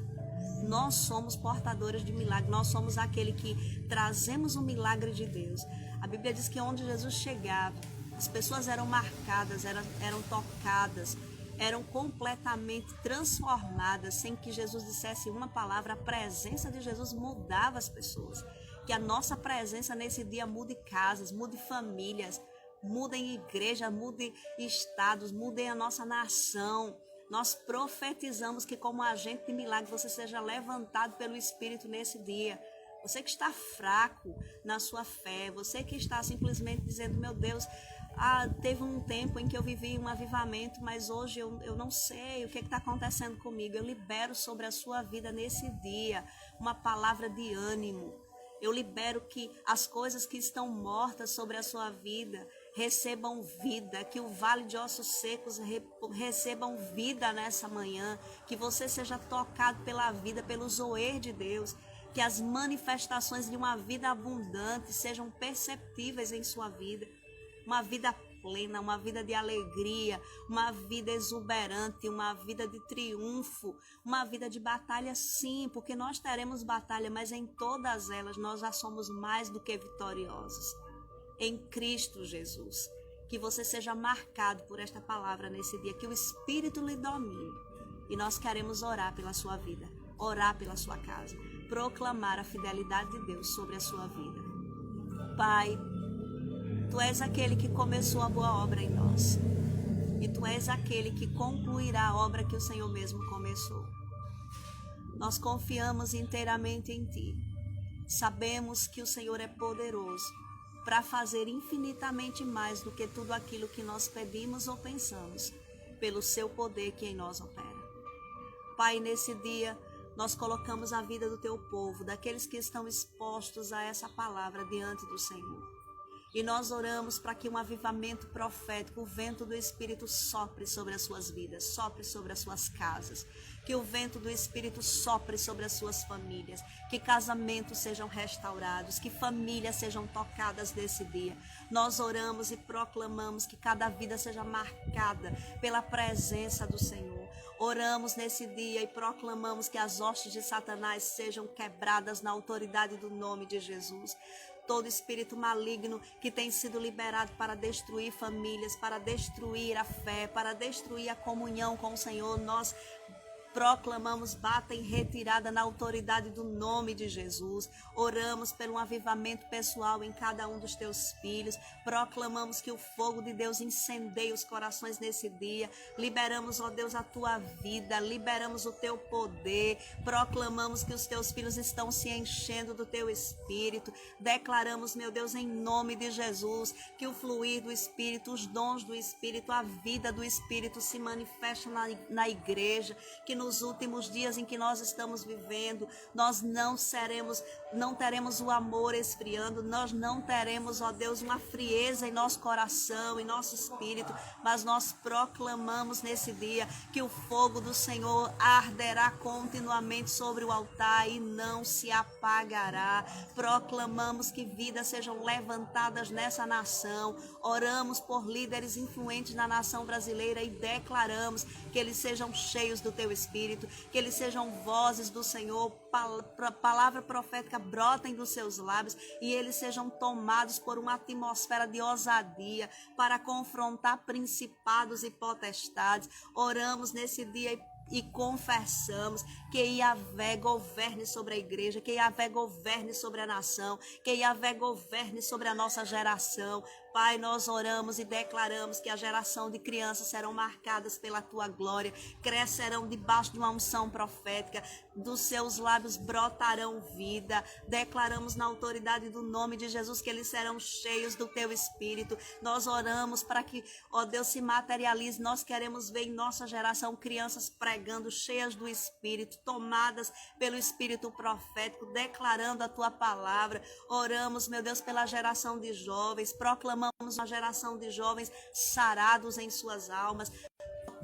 Nós somos portadores de milagres, nós somos aquele que trazemos o milagre de Deus. A Bíblia diz que onde Jesus chegava, as pessoas eram marcadas, eram tocadas, eram completamente transformadas, sem que Jesus dissesse uma palavra. A presença de Jesus mudava as pessoas. Que a nossa presença nesse dia mude casas, mude famílias, mude igreja, mude estados, mude a nossa nação. Nós profetizamos que como agente de milagre você seja levantado pelo Espírito nesse dia. Você que está fraco na sua fé, você que está simplesmente dizendo, meu Deus, teve um tempo em que eu vivi um avivamento, mas hoje eu não sei o que está acontecendo comigo. Eu libero sobre a sua vida nesse dia uma palavra de ânimo. Eu libero que as coisas que estão mortas sobre a sua vida recebam vida, que o vale de ossos secos recebam vida nessa manhã, que você seja tocado pela vida, pelo zoer de Deus, que as manifestações de uma vida abundante sejam perceptíveis em sua vida, uma vida plena, uma vida de alegria, uma vida exuberante, uma vida de triunfo, uma vida de batalha, sim, porque nós teremos batalha, mas em todas elas nós já somos mais do que vitoriosos. Em Cristo Jesus, que você seja marcado por esta palavra nesse dia, que o Espírito lhe domine. E nós queremos orar pela sua vida, orar pela sua casa, proclamar a fidelidade de Deus sobre a sua vida. Pai, Tu és aquele que começou a boa obra em nós. E Tu és aquele que concluirá a obra que o Senhor mesmo começou. Nós confiamos inteiramente em Ti. Sabemos que o Senhor é poderoso para fazer infinitamente mais do que tudo aquilo que nós pedimos ou pensamos, pelo Seu poder que em nós opera. Pai, nesse dia, nós colocamos a vida do Teu povo, daqueles que estão expostos a essa palavra diante do Senhor. E nós oramos para que um avivamento profético, o vento do Espírito sopre sobre as suas vidas, sopre sobre as suas casas. Que o vento do Espírito sopre sobre as suas famílias. Que casamentos sejam restaurados, que famílias sejam tocadas nesse dia. Nós oramos e proclamamos que cada vida seja marcada pela presença do Senhor. Oramos nesse dia e proclamamos que as hostes de Satanás sejam quebradas na autoridade do nome de Jesus. Todo espírito maligno que tem sido liberado para destruir famílias, para destruir a fé, para destruir a comunhão com o Senhor, nós proclamamos, bata em retirada na autoridade do nome de Jesus. Oramos pelo um avivamento pessoal em cada um dos teus filhos. Proclamamos que o fogo de Deus incendeie os corações nesse dia. Liberamos, ó Deus, a tua vida. Liberamos o teu poder. Proclamamos que os teus filhos estão se enchendo do teu Espírito. Declaramos, meu Deus, em nome de Jesus, que o fluir do Espírito, os dons do Espírito, a vida do Espírito se manifesta na igreja. Que nos últimos dias em que nós estamos vivendo, nós não teremos o amor esfriando, nós não teremos, ó Deus, uma frieza em nosso coração, em nosso espírito, mas nós proclamamos nesse dia que o fogo do Senhor arderá continuamente sobre o altar e não se apagará. Proclamamos que vidas sejam levantadas nessa nação, oramos por líderes influentes na nação brasileira e declaramos que eles sejam cheios do teu Espírito, que eles sejam vozes do Senhor, palavra profética brotem dos seus lábios e eles sejam tomados por uma atmosfera de ousadia para confrontar principados e potestades. Oramos nesse dia e confessamos que Yahvé governe sobre a igreja, que Yahvé governe sobre a nação, que Yahvé governe sobre a nossa geração. Pai, nós oramos e declaramos que a geração de crianças serão marcadas pela tua glória, crescerão debaixo de uma unção profética, dos seus lábios brotarão vida. Declaramos na autoridade do nome de Jesus que eles serão cheios do teu Espírito. Nós oramos para que, ó Deus, se materialize. Nós queremos ver em nossa geração crianças pregando, cheias do Espírito, tomadas pelo Espírito profético, declarando a tua palavra. Oramos, meu Deus, pela geração de jovens, proclamamos uma geração de jovens sarados em suas almas,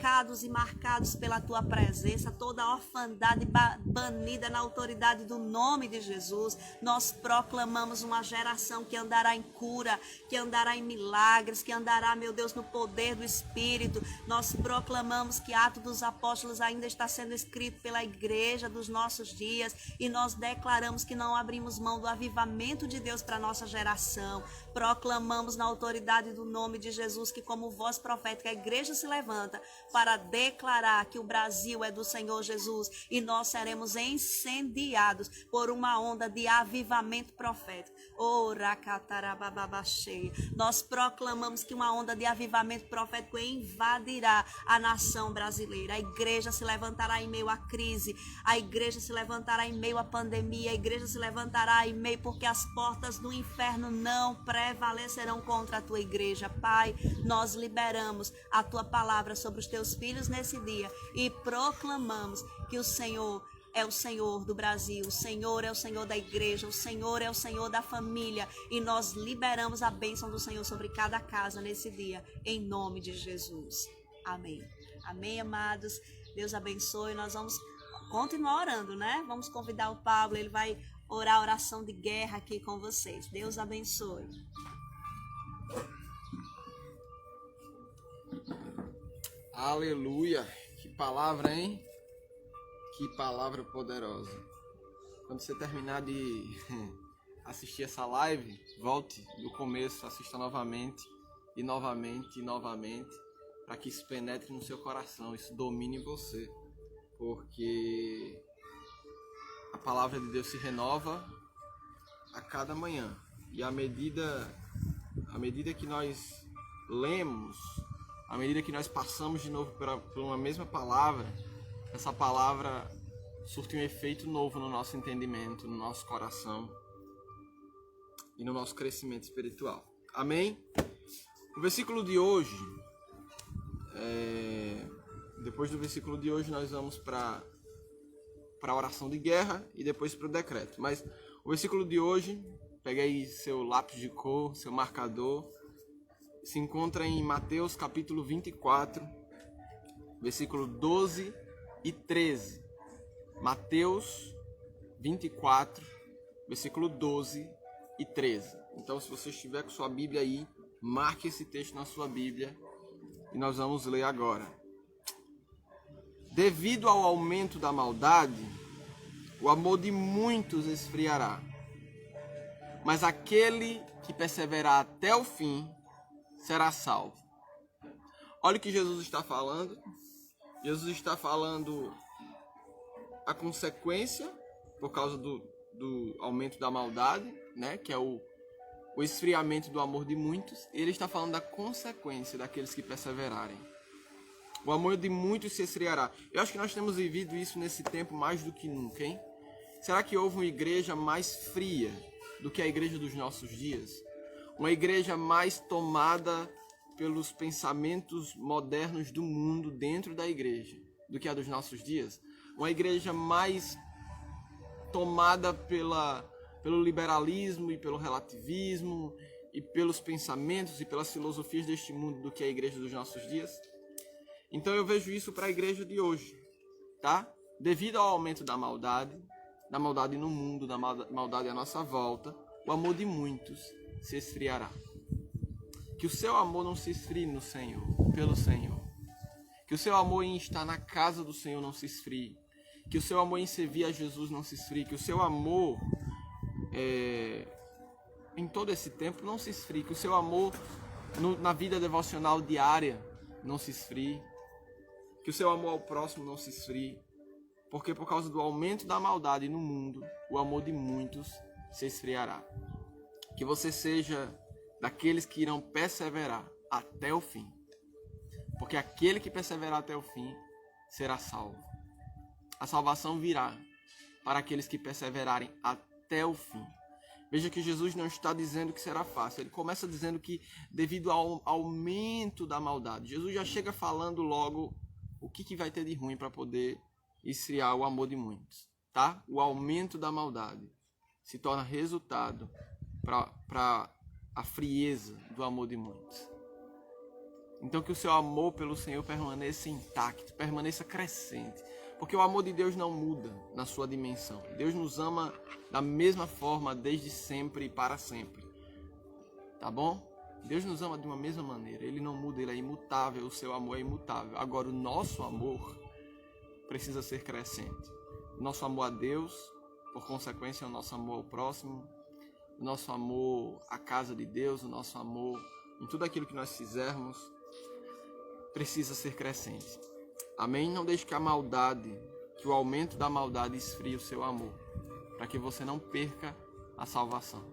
cercados e marcados pela tua presença, toda orfandade banida na autoridade do nome de Jesus. Nós proclamamos uma geração que andará em cura, que andará em milagres, que andará, meu Deus, no poder do Espírito. Nós proclamamos que Atos dos Apóstolos ainda está sendo escrito pela igreja dos nossos dias, e nós declaramos que não abrimos mão do avivamento de Deus para a nossa geração. Proclamamos na autoridade do nome de Jesus que, como voz profética, a igreja se levanta para declarar que o Brasil é do Senhor Jesus, e nós seremos incendiados por uma onda de avivamento profético. Nós proclamamos que uma onda de avivamento profético invadirá a nação brasileira. A igreja se levantará em meio à crise, a igreja se levantará em meio à pandemia, a igreja se levantará em meio, porque as portas do inferno não prevalecerão contra a tua igreja. Pai, nós liberamos a tua palavra sobre os teus filhos nesse dia e proclamamos que o Senhor é o Senhor do Brasil, o Senhor é o Senhor da igreja, o Senhor é o Senhor da família, e nós liberamos a bênção do Senhor sobre cada casa nesse dia, em nome de Jesus. Amém. Amém, amados. Deus abençoe. Nós vamos continuar orando, né? Vamos convidar o Pablo, ele vai orar a oração de guerra aqui com vocês. Deus abençoe. Aleluia. Que palavra, hein? Que palavra poderosa. Quando você terminar de assistir essa live, volte do começo, assista novamente, e novamente, e novamente, para que isso penetre no seu coração, isso domine você. Porque a palavra de Deus se renova a cada manhã. E à medida que nós lemos, à medida que nós passamos de novo por uma mesma palavra, essa palavra surte um efeito novo no nosso entendimento, no nosso coração e no nosso crescimento espiritual. Amém? O versículo de hoje, depois do versículo de hoje, nós vamos para a oração de guerra e depois para o decreto. Mas o versículo de hoje, pegue aí seu lápis de cor, seu marcador, se encontra em Mateus capítulo 24, versículo 12 e 13. Mateus 24, versículo 12 e 13. Então, se você estiver com sua Bíblia aí, marque esse texto na sua Bíblia e nós vamos ler agora. Devido ao aumento da maldade, o amor de muitos esfriará. Mas aquele que perseverar até o fim será salvo. Olha o que Jesus está falando. Jesus está falando a consequência por causa do aumento da maldade, né? Que é o esfriamento do amor de muitos. Ele está falando da consequência daqueles que perseverarem. O amor de muitos se esfriará. Eu acho que nós temos vivido isso nesse tempo mais do que nunca, hein? Será que houve uma igreja mais fria do que a igreja dos nossos dias? Uma igreja mais tomada pelos pensamentos modernos do mundo dentro da igreja do que a dos nossos dias? Uma igreja mais tomada pelo liberalismo e pelo relativismo e pelos pensamentos e pelas filosofias deste mundo do que a igreja dos nossos dias? Então eu vejo isso para a igreja de hoje, tá? Devido ao aumento da maldade no mundo, da maldade à nossa volta, o amor de muitos se esfriará. Que o seu amor não se esfrie no Senhor, pelo Senhor. Que o seu amor em estar na casa do Senhor não se esfrie. Que o seu amor em servir a Jesus não se esfrie. Que o seu amor em todo esse tempo não se esfrie. Que o seu amor na vida devocional diária não se esfrie. Que o seu amor ao próximo não se esfrie. Porque por causa do aumento da maldade no mundo, o amor de muitos se esfriará. Que você seja daqueles que irão perseverar até o fim. Porque aquele que perseverar até o fim será salvo. A salvação virá para aqueles que perseverarem até o fim. Veja que Jesus não está dizendo que será fácil. Ele começa dizendo que devido ao aumento da maldade. Jesus já chega falando logo o que vai ter de ruim para poder esfriar o amor de muitos. Tá? O aumento da maldade se torna resultado para a frieza do amor de muitos. Então que o seu amor pelo Senhor permaneça intacto, permaneça crescente. Porque o amor de Deus não muda na sua dimensão. Deus nos ama da mesma forma desde sempre e para sempre. Tá bom? Deus nos ama de uma mesma maneira. Ele não muda, ele é imutável, o seu amor é imutável. Agora o nosso amor precisa ser crescente. O nosso amor a Deus, por consequência, o nosso amor ao próximo, o nosso amor à casa de Deus, o nosso amor em tudo aquilo que nós fizermos, precisa ser crescente. Amém? Não deixe que a maldade, que o aumento da maldade esfrie o seu amor, para que você não perca a salvação.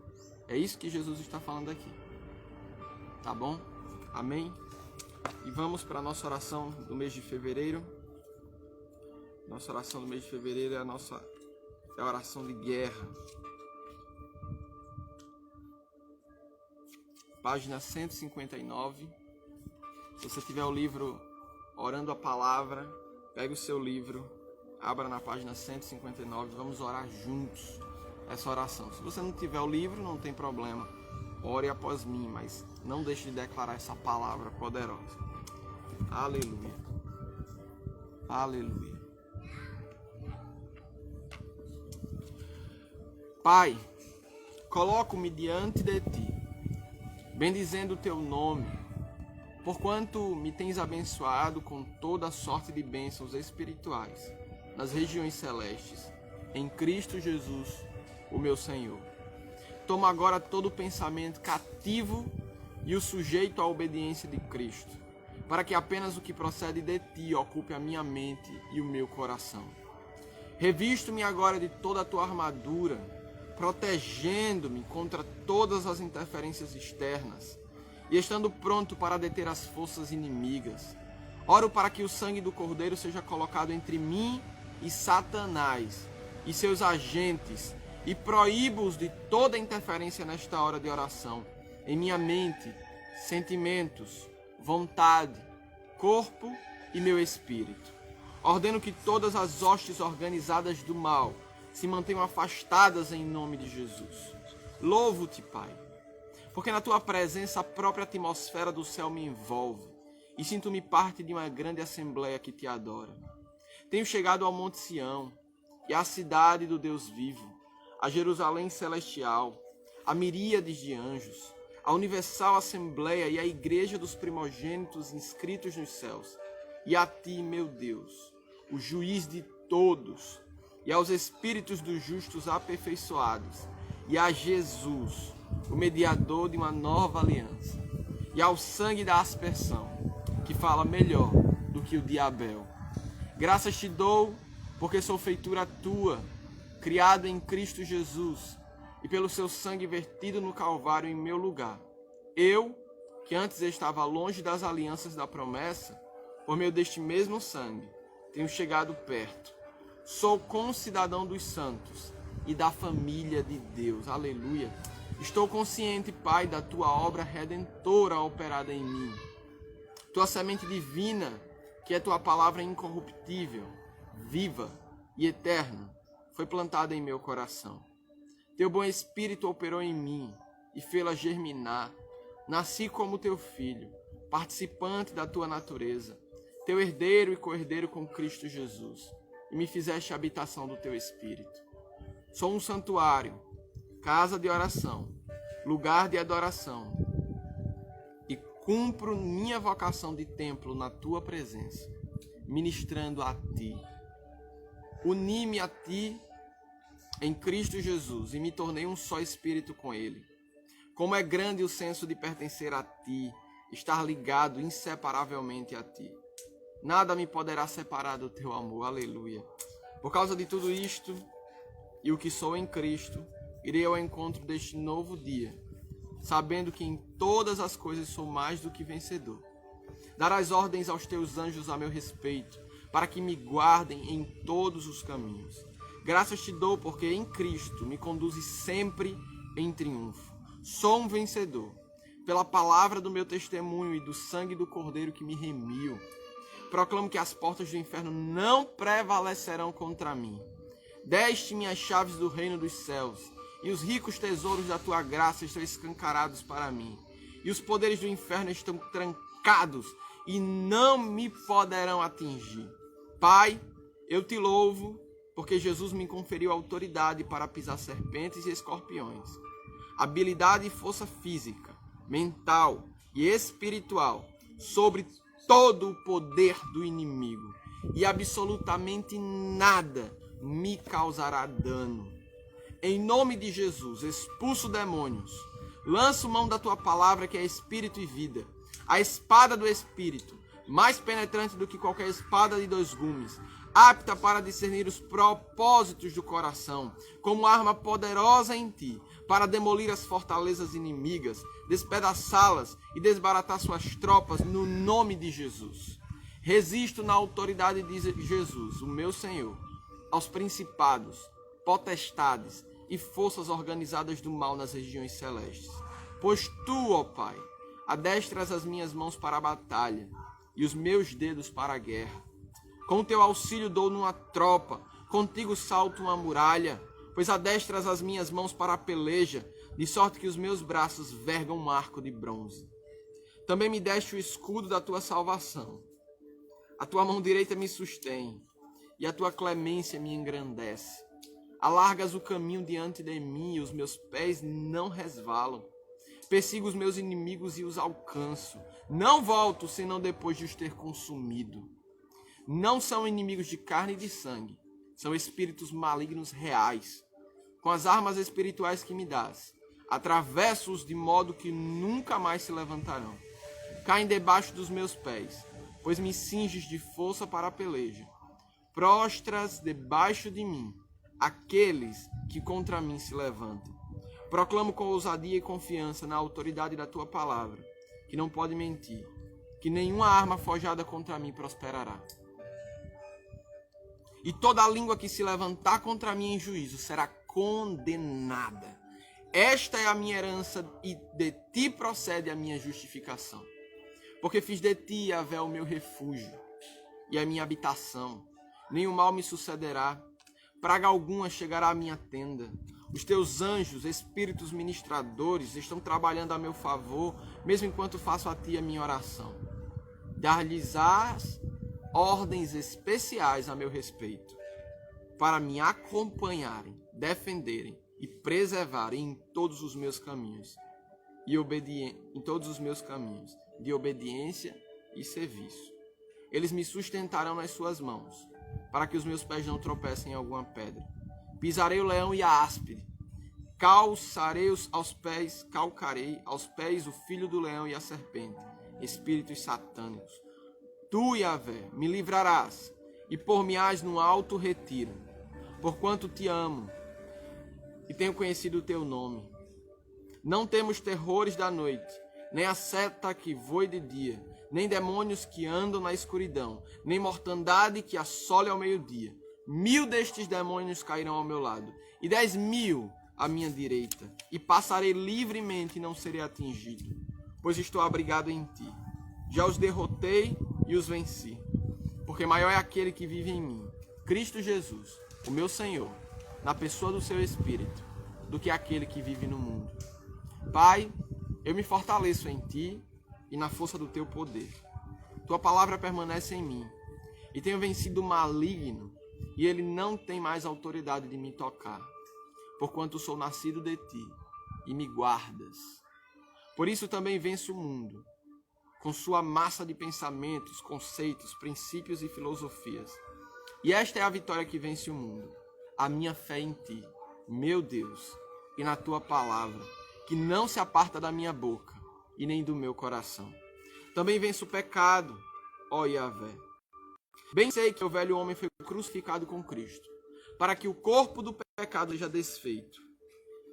É isso que Jesus está falando aqui. Tá bom? Amém? E vamos para a nossa oração do mês de fevereiro. Nossa oração do mês de fevereiro é a oração de guerra. Página 159. Se você tiver o livro Orando a Palavra, pegue o seu livro, abra na página 159, vamos orar juntos essa oração. Se você não tiver o livro, não tem problema, ore após mim, mas não deixe de declarar essa palavra poderosa. Aleluia. Aleluia. Pai, coloco-me diante de ti, bendizendo o teu nome, porquanto me tens abençoado com toda a sorte de bênçãos espirituais nas regiões celestes, em Cristo Jesus, o meu Senhor. Toma agora todo o pensamento cativo e o sujeito à obediência de Cristo, para que apenas o que procede de ti ocupe a minha mente e o meu coração. Revisto-me agora de toda a tua armadura, protegendo-me contra todas as interferências externas, e estando pronto para deter as forças inimigas. Oro para que o sangue do Cordeiro seja colocado entre mim e Satanás e seus agentes, e proíbo-os de toda interferência nesta hora de oração, em minha mente, sentimentos, vontade, corpo e meu espírito. Ordeno que todas as hostes organizadas do mal se mantenham afastadas em nome de Jesus. Louvo-te, Pai, porque na tua presença a própria atmosfera do céu me envolve e sinto-me parte de uma grande assembleia que te adora. Tenho chegado ao Monte Sião e à cidade do Deus vivo, a Jerusalém celestial, a miríades de anjos, a universal assembleia e a igreja dos primogênitos inscritos nos céus, e a ti, meu Deus, o juiz de todos, e aos espíritos dos justos aperfeiçoados, e a Jesus, o mediador de uma nova aliança, e ao sangue da aspersão, que fala melhor do que o de Abel. Graças te dou, porque sou feitura tua, criado em Cristo Jesus, e pelo seu sangue vertido no Calvário em meu lugar. Eu, que antes estava longe das alianças da promessa, por meio deste mesmo sangue, tenho chegado perto. Sou concidadão dos santos e da família de Deus. Aleluia. Estou consciente, Pai, da tua obra redentora operada em mim. Tua semente divina, que é tua palavra incorruptível, viva e eterna, foi plantada em meu coração. Teu bom Espírito operou em mim e fê-la germinar. Nasci como teu filho, participante da tua natureza, teu herdeiro e co-herdeiro com Cristo Jesus, e me fizeste a habitação do teu Espírito. Sou um santuário, casa de oração, lugar de adoração, e cumpro minha vocação de templo na tua presença, ministrando a ti. Uni-me a ti em Cristo Jesus e me tornei um só espírito com ele. Como é grande o senso de pertencer a ti, estar ligado inseparavelmente a ti. Nada me poderá separar do teu amor. Aleluia. Por causa de tudo isto e o que sou em Cristo, irei ao encontro deste novo dia, sabendo que em todas as coisas sou mais do que vencedor. Darás ordens aos teus anjos a meu respeito, para que me guardem em todos os caminhos. Graças te dou, porque em Cristo me conduzes sempre em triunfo. Sou um vencedor, pela palavra do meu testemunho e do sangue do Cordeiro que me remiu. Proclamo que as portas do inferno não prevalecerão contra mim. Deste-me as chaves do reino dos céus, e os ricos tesouros da tua graça estão escancarados para mim. E os poderes do inferno estão trancados e não me poderão atingir. Pai, eu te louvo, porque Jesus me conferiu autoridade para pisar serpentes e escorpiões, habilidade e força física, mental e espiritual sobre todo o poder do inimigo, e absolutamente nada me causará dano. Em nome de Jesus, expulso demônios, lanço mão da tua palavra, que é espírito e vida, a espada do espírito, mais penetrante do que qualquer espada de 2 gumes, apta para discernir os propósitos do coração, como arma poderosa em ti, para demolir as fortalezas inimigas, despedaçá-las e desbaratar suas tropas no nome de Jesus. Resisto na autoridade de Jesus, o meu Senhor, aos principados, potestades e forças organizadas do mal nas regiões celestes. Pois tu, ó Pai, adestras as minhas mãos para a batalha e os meus dedos para a guerra. Com teu auxílio dou numa tropa, contigo salto uma muralha, pois adestras as minhas mãos para a peleja, de sorte que os meus braços vergam um arco de bronze. Também me deste o escudo da tua salvação. A tua mão direita me sustém, e a tua clemência me engrandece. Alargas o caminho diante de mim, e os meus pés não resvalam. Persigo os meus inimigos e os alcanço. Não volto senão depois de os ter consumido. Não são inimigos de carne e de sangue, são espíritos malignos reais. Com as armas espirituais que me dás, atravesso-os de modo que nunca mais se levantarão. Caem debaixo dos meus pés, pois me cinges de força para a peleja. Prostras debaixo de mim aqueles que contra mim se levantam. Proclamo com ousadia e confiança na autoridade da tua palavra, que não pode mentir, que nenhuma arma forjada contra mim prosperará. E toda língua que se levantar contra mim em juízo será condenada. Esta é a minha herança e de ti procede a minha justificação. Porque fiz de ti, Yahvé, o meu refúgio e a minha habitação. Nenhum mal me sucederá, praga alguma chegará à minha tenda. Os teus anjos, espíritos ministradores, estão trabalhando a meu favor, mesmo enquanto faço a ti a minha oração. Dar-lhes-ás ordens especiais a meu respeito, para me acompanharem, defenderem e preservarem em todos os meus caminhos, de obediência e serviço. Eles me sustentarão nas suas mãos, para que os meus pés não tropecem em alguma pedra. Pisarei o leão e a áspide, calcarei aos pés o filho do leão e a serpente, espíritos satânicos. Tu, Yahvé, me livrarás e pôr-me-ás num alto retiro, porquanto te amo e tenho conhecido o teu nome. Não temos terrores da noite, nem a seta que voe de dia, nem demônios que andam na escuridão, nem mortandade que assole ao meio-dia. 1000 destes demônios cairão ao meu lado, e 10.000 à minha direita, e passarei livremente e não serei atingido, pois estou abrigado em ti. Já os derrotei e os venci, porque maior é aquele que vive em mim, Cristo Jesus, o meu Senhor, na pessoa do seu Espírito, do que aquele que vive no mundo. Pai, eu me fortaleço em ti e na força do teu poder. Tua palavra permanece em mim, e tenho vencido o maligno, e ele não tem mais autoridade de me tocar, porquanto sou nascido de ti, e me guardas. Por isso também venço o mundo, com sua massa de pensamentos, conceitos, princípios e filosofias. E esta é a vitória que vence o mundo, a minha fé em ti, meu Deus, e na tua palavra, que não se aparta da minha boca e nem do meu coração. Também venço o pecado, ó Yahvé. Bem sei que o velho homem foi crucificado com Cristo, para que o corpo do pecado seja desfeito,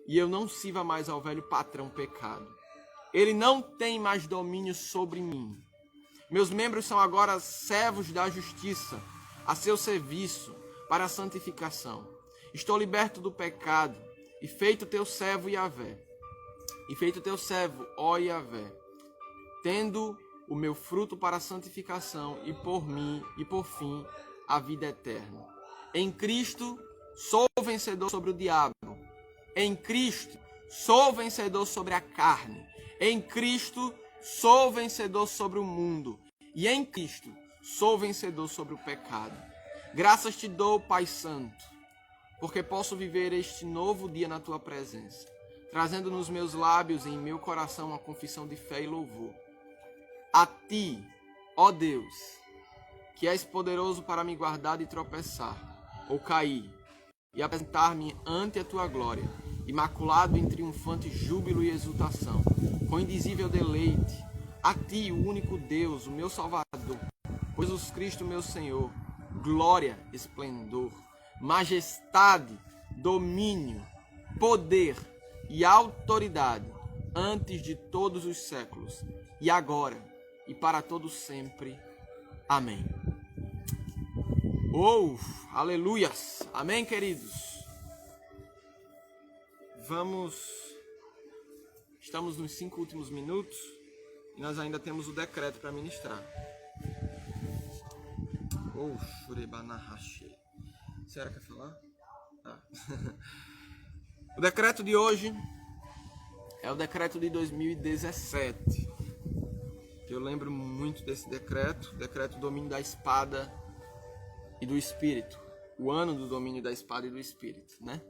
e eu não sirva mais ao velho patrão pecado. Ele não tem mais domínio sobre mim. Meus membros são agora servos da justiça, a seu serviço, para a santificação. Estou liberto do pecado, e feito teu servo, Yahvé. E feito teu servo, ó Yahvé, tendo o meu fruto para a santificação, e por mim, e por fim, a vida eterna. Em Cristo, sou vencedor sobre o diabo. Em Cristo, sou vencedor sobre a carne. Em Cristo, sou vencedor sobre o mundo. e em Cristo sou vencedor sobre o pecado. Graças te dou, Pai Santo, porque posso viver este novo dia na tua presença, trazendo nos meus lábios e em meu coração uma confissão de fé e louvor. A ti, ó Deus, que és poderoso para me guardar de tropeçar ou cair, e apresentar-me ante a tua glória, imaculado em triunfante júbilo e exultação, com indizível deleite, a ti, o único Deus, o meu Salvador, Jesus Cristo, meu Senhor, glória, esplendor, majestade, domínio, poder e autoridade, antes de todos os séculos, e agora, e para todos sempre. Amém. Aleluias. Amém, queridos. Estamos nos 5 últimos minutos e nós ainda temos o decreto para ministrar. Será que quer falar? O decreto de hoje é o decreto de 2017. Eu lembro muito desse decreto, decreto domínio da espada e do espírito. O ano do domínio da espada e do espírito, né?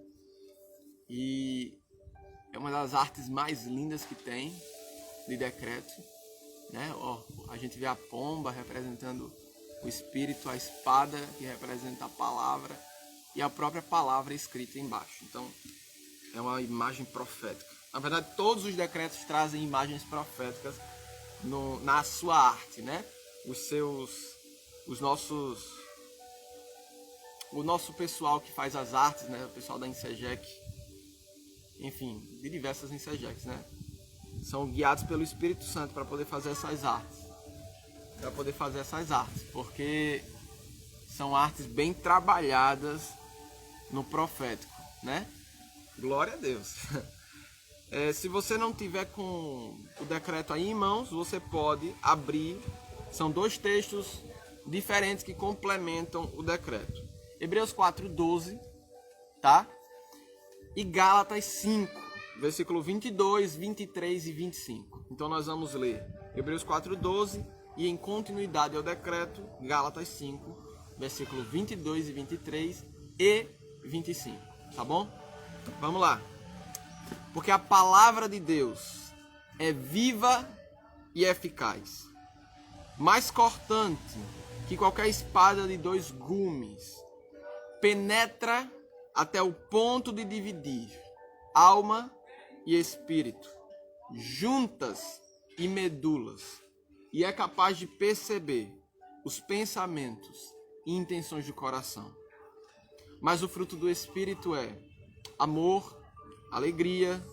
E é uma das artes mais lindas que tem de decreto, né? A gente vê a pomba representando o espírito, a espada que representa a palavra e a própria palavra escrita embaixo. Então, é uma imagem profética. Na verdade, todos os decretos trazem imagens proféticas na sua arte, né? O nosso pessoal que faz as artes, né? O pessoal da Insegec, enfim, de diversas Insegecs, né? São guiados pelo Espírito Santo para poder fazer essas artes. Porque são artes bem trabalhadas no profético, né? Glória a Deus. Se você não tiver com o decreto aí em mãos, você pode abrir. São 2 textos diferentes que complementam o decreto. Hebreus 4:12, tá? E Gálatas 5, versículo 22, 23 e 25. Então nós vamos ler Hebreus 4:12 e em continuidade ao decreto, Gálatas 5, versículo 22 e 23 e 25, tá bom? Vamos lá. Porque a palavra de Deus é viva e eficaz, mais cortante que qualquer espada de 2 gumes, penetra até o ponto de dividir alma e espírito, juntas e medulas, e é capaz de perceber os pensamentos e intenções do coração. Mas o fruto do Espírito é amor, alegria,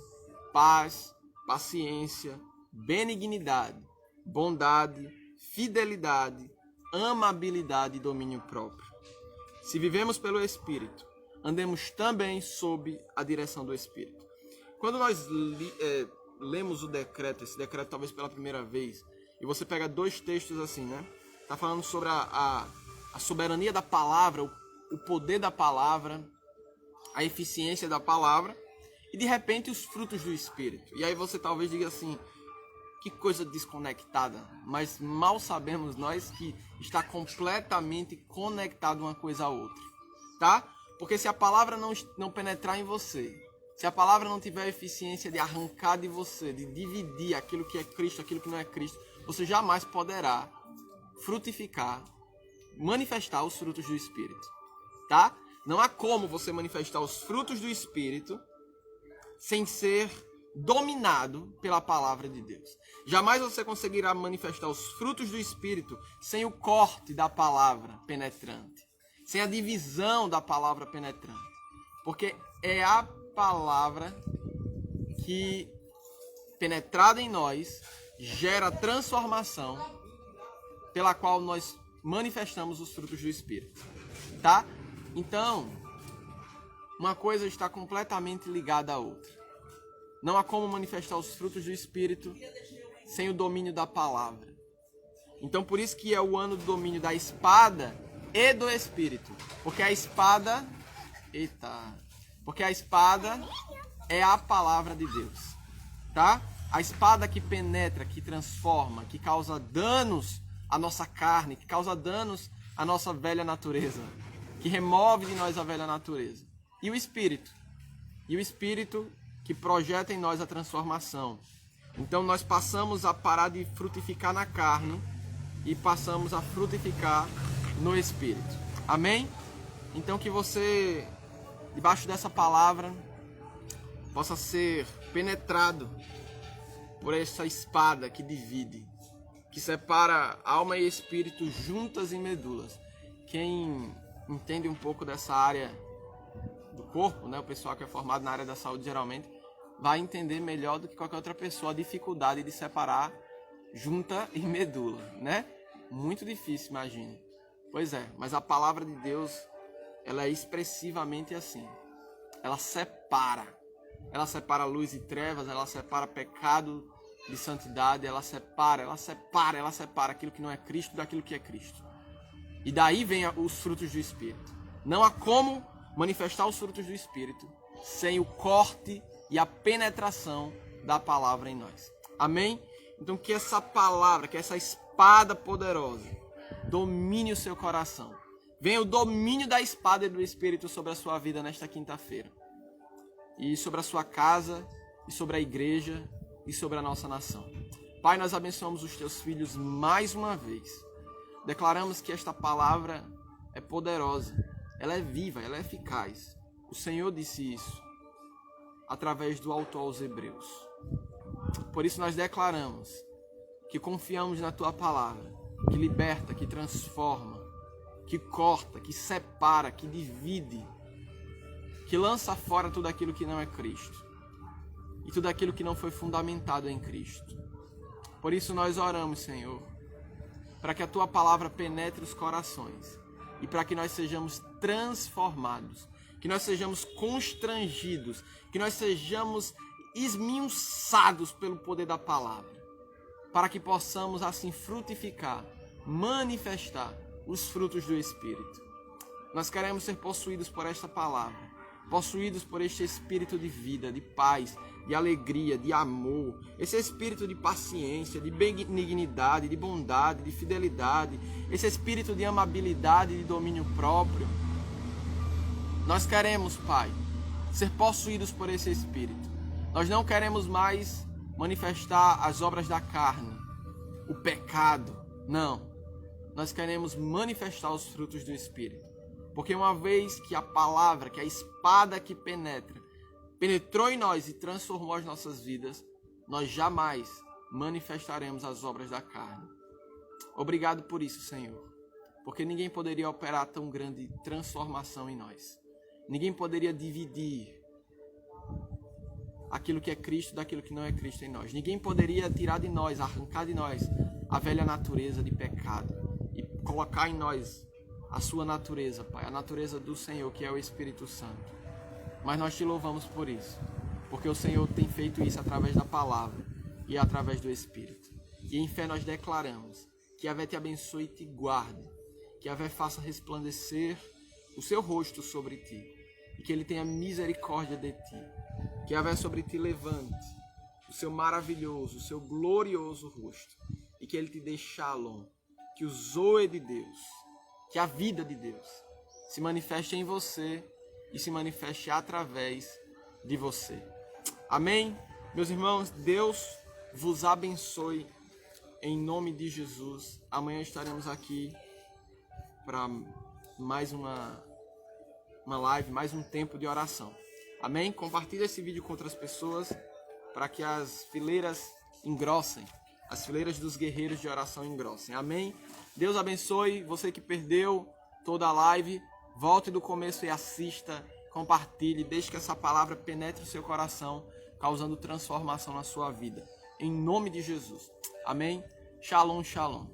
paz, paciência, benignidade, bondade, fidelidade, amabilidade e domínio próprio. Se vivemos pelo Espírito, andemos também sob a direção do Espírito. Quando nós lemos o decreto, esse decreto talvez pela primeira vez, e você pega 2 textos assim, né? Tá falando sobre a soberania da palavra, o poder da palavra, a eficiência da palavra, e de repente os frutos do Espírito. E aí você talvez diga assim, que coisa desconectada, mas mal sabemos nós que está completamente conectado uma coisa a outra, tá? Porque se a palavra não penetrar em você, se a palavra não tiver a eficiência de arrancar de você, de dividir aquilo que é Cristo, aquilo que não é Cristo, você jamais poderá frutificar, manifestar os frutos do Espírito, tá? Não há como você manifestar os frutos do Espírito sem ser dominado pela palavra de Deus. Jamais você conseguirá manifestar os frutos do Espírito sem o corte da palavra penetrante, sem a divisão da palavra penetrante. Porque é a palavra que, penetrada em nós, gera transformação pela qual nós manifestamos os frutos do Espírito, tá? Então, uma coisa está completamente ligada à outra. Não há como manifestar os frutos do Espírito sem o domínio da palavra. Então, por isso que é o ano do domínio da espada e do Espírito. Porque a espada... Porque a espada é a palavra de Deus, tá? A espada que penetra, que transforma, que causa danos a nossa carne, que causa danos à nossa velha natureza, que remove de nós a velha natureza. E o Espírito que projeta em nós a transformação. Então nós passamos a parar de frutificar na carne e passamos a frutificar no Espírito. Amém? Então que você, debaixo dessa palavra, possa ser penetrado por essa espada que divide, que separa alma e espírito juntas em medulas. Quem entende um pouco dessa área do corpo, né, o pessoal que é formado na área da saúde geralmente, vai entender melhor do que qualquer outra pessoa a dificuldade de separar junta e medula, né? Muito difícil, imagine. Pois é, mas a palavra de Deus, ela é expressivamente assim. Ela separa luz e trevas, ela separa pecado de santidade, ela separa aquilo que não é Cristo daquilo que é Cristo. E daí vem os frutos do Espírito. Não há como manifestar os frutos do Espírito sem o corte e a penetração da palavra em nós. Amém? Então que essa palavra, que essa espada poderosa domine o seu coração. Venha o domínio da espada e do Espírito sobre a sua vida nesta quinta-feira. E sobre a sua casa, e sobre a igreja, e sobre a nossa nação. Pai, nós abençoamos os teus filhos mais uma vez. Declaramos que esta palavra é poderosa, ela é viva, ela é eficaz. O Senhor disse isso através do autor aos Hebreus. Por isso nós declaramos que confiamos na tua palavra, que liberta, que transforma, que corta, que separa, que divide, que lança fora tudo aquilo que não é Cristo e tudo aquilo que não foi fundamentado em Cristo. Por isso nós oramos, Senhor, para que a tua palavra penetre os corações e para que nós sejamos transformados, que nós sejamos constrangidos, que nós sejamos esmiuçados pelo poder da palavra, para que possamos assim frutificar, manifestar os frutos do Espírito. Nós queremos ser possuídos por esta palavra, possuídos por este espírito de vida, de paz, de alegria, de amor, esse espírito de paciência, de benignidade, de bondade, de fidelidade, esse espírito de amabilidade, de domínio próprio. Nós queremos, Pai, ser possuídos por esse espírito. Nós não queremos mais manifestar as obras da carne, o pecado. Não. Nós queremos manifestar os frutos do Espírito. Porque uma vez que a palavra, que a espada que penetrou em nós e transformou as nossas vidas, nós jamais manifestaremos as obras da carne. Obrigado por isso, Senhor. Porque ninguém poderia operar tão grande transformação em nós. Ninguém poderia dividir aquilo que é Cristo daquilo que não é Cristo em nós. Ninguém poderia tirar de nós, arrancar de nós a velha natureza de pecado e colocar em nós a sua natureza, Pai, a natureza do Senhor, que é o Espírito Santo. Mas nós te louvamos por isso, porque o Senhor tem feito isso através da palavra e através do Espírito. E em fé nós declaramos que Yahvé te abençoe e te guarde, que Yahvé faça resplandecer o seu rosto sobre ti e que ele tenha misericórdia de ti. Que Yahvé sobre ti levante o seu maravilhoso, o seu glorioso rosto e que ele te dê shalom, que o zoe de Deus, que a vida de Deus se manifeste em você e se manifeste através de você. Amém? Meus irmãos, Deus vos abençoe em nome de Jesus. Amanhã estaremos aqui para mais uma live, mais um tempo de oração. Amém? Compartilhe esse vídeo com outras pessoas para que as fileiras engrossem, as fileiras dos guerreiros de oração engrossem. Amém? Deus abençoe você que perdeu toda a live. Volte do começo e assista, compartilhe, deixe que essa palavra penetre o seu coração, causando transformação na sua vida. Em nome de Jesus. Amém? Shalom, shalom.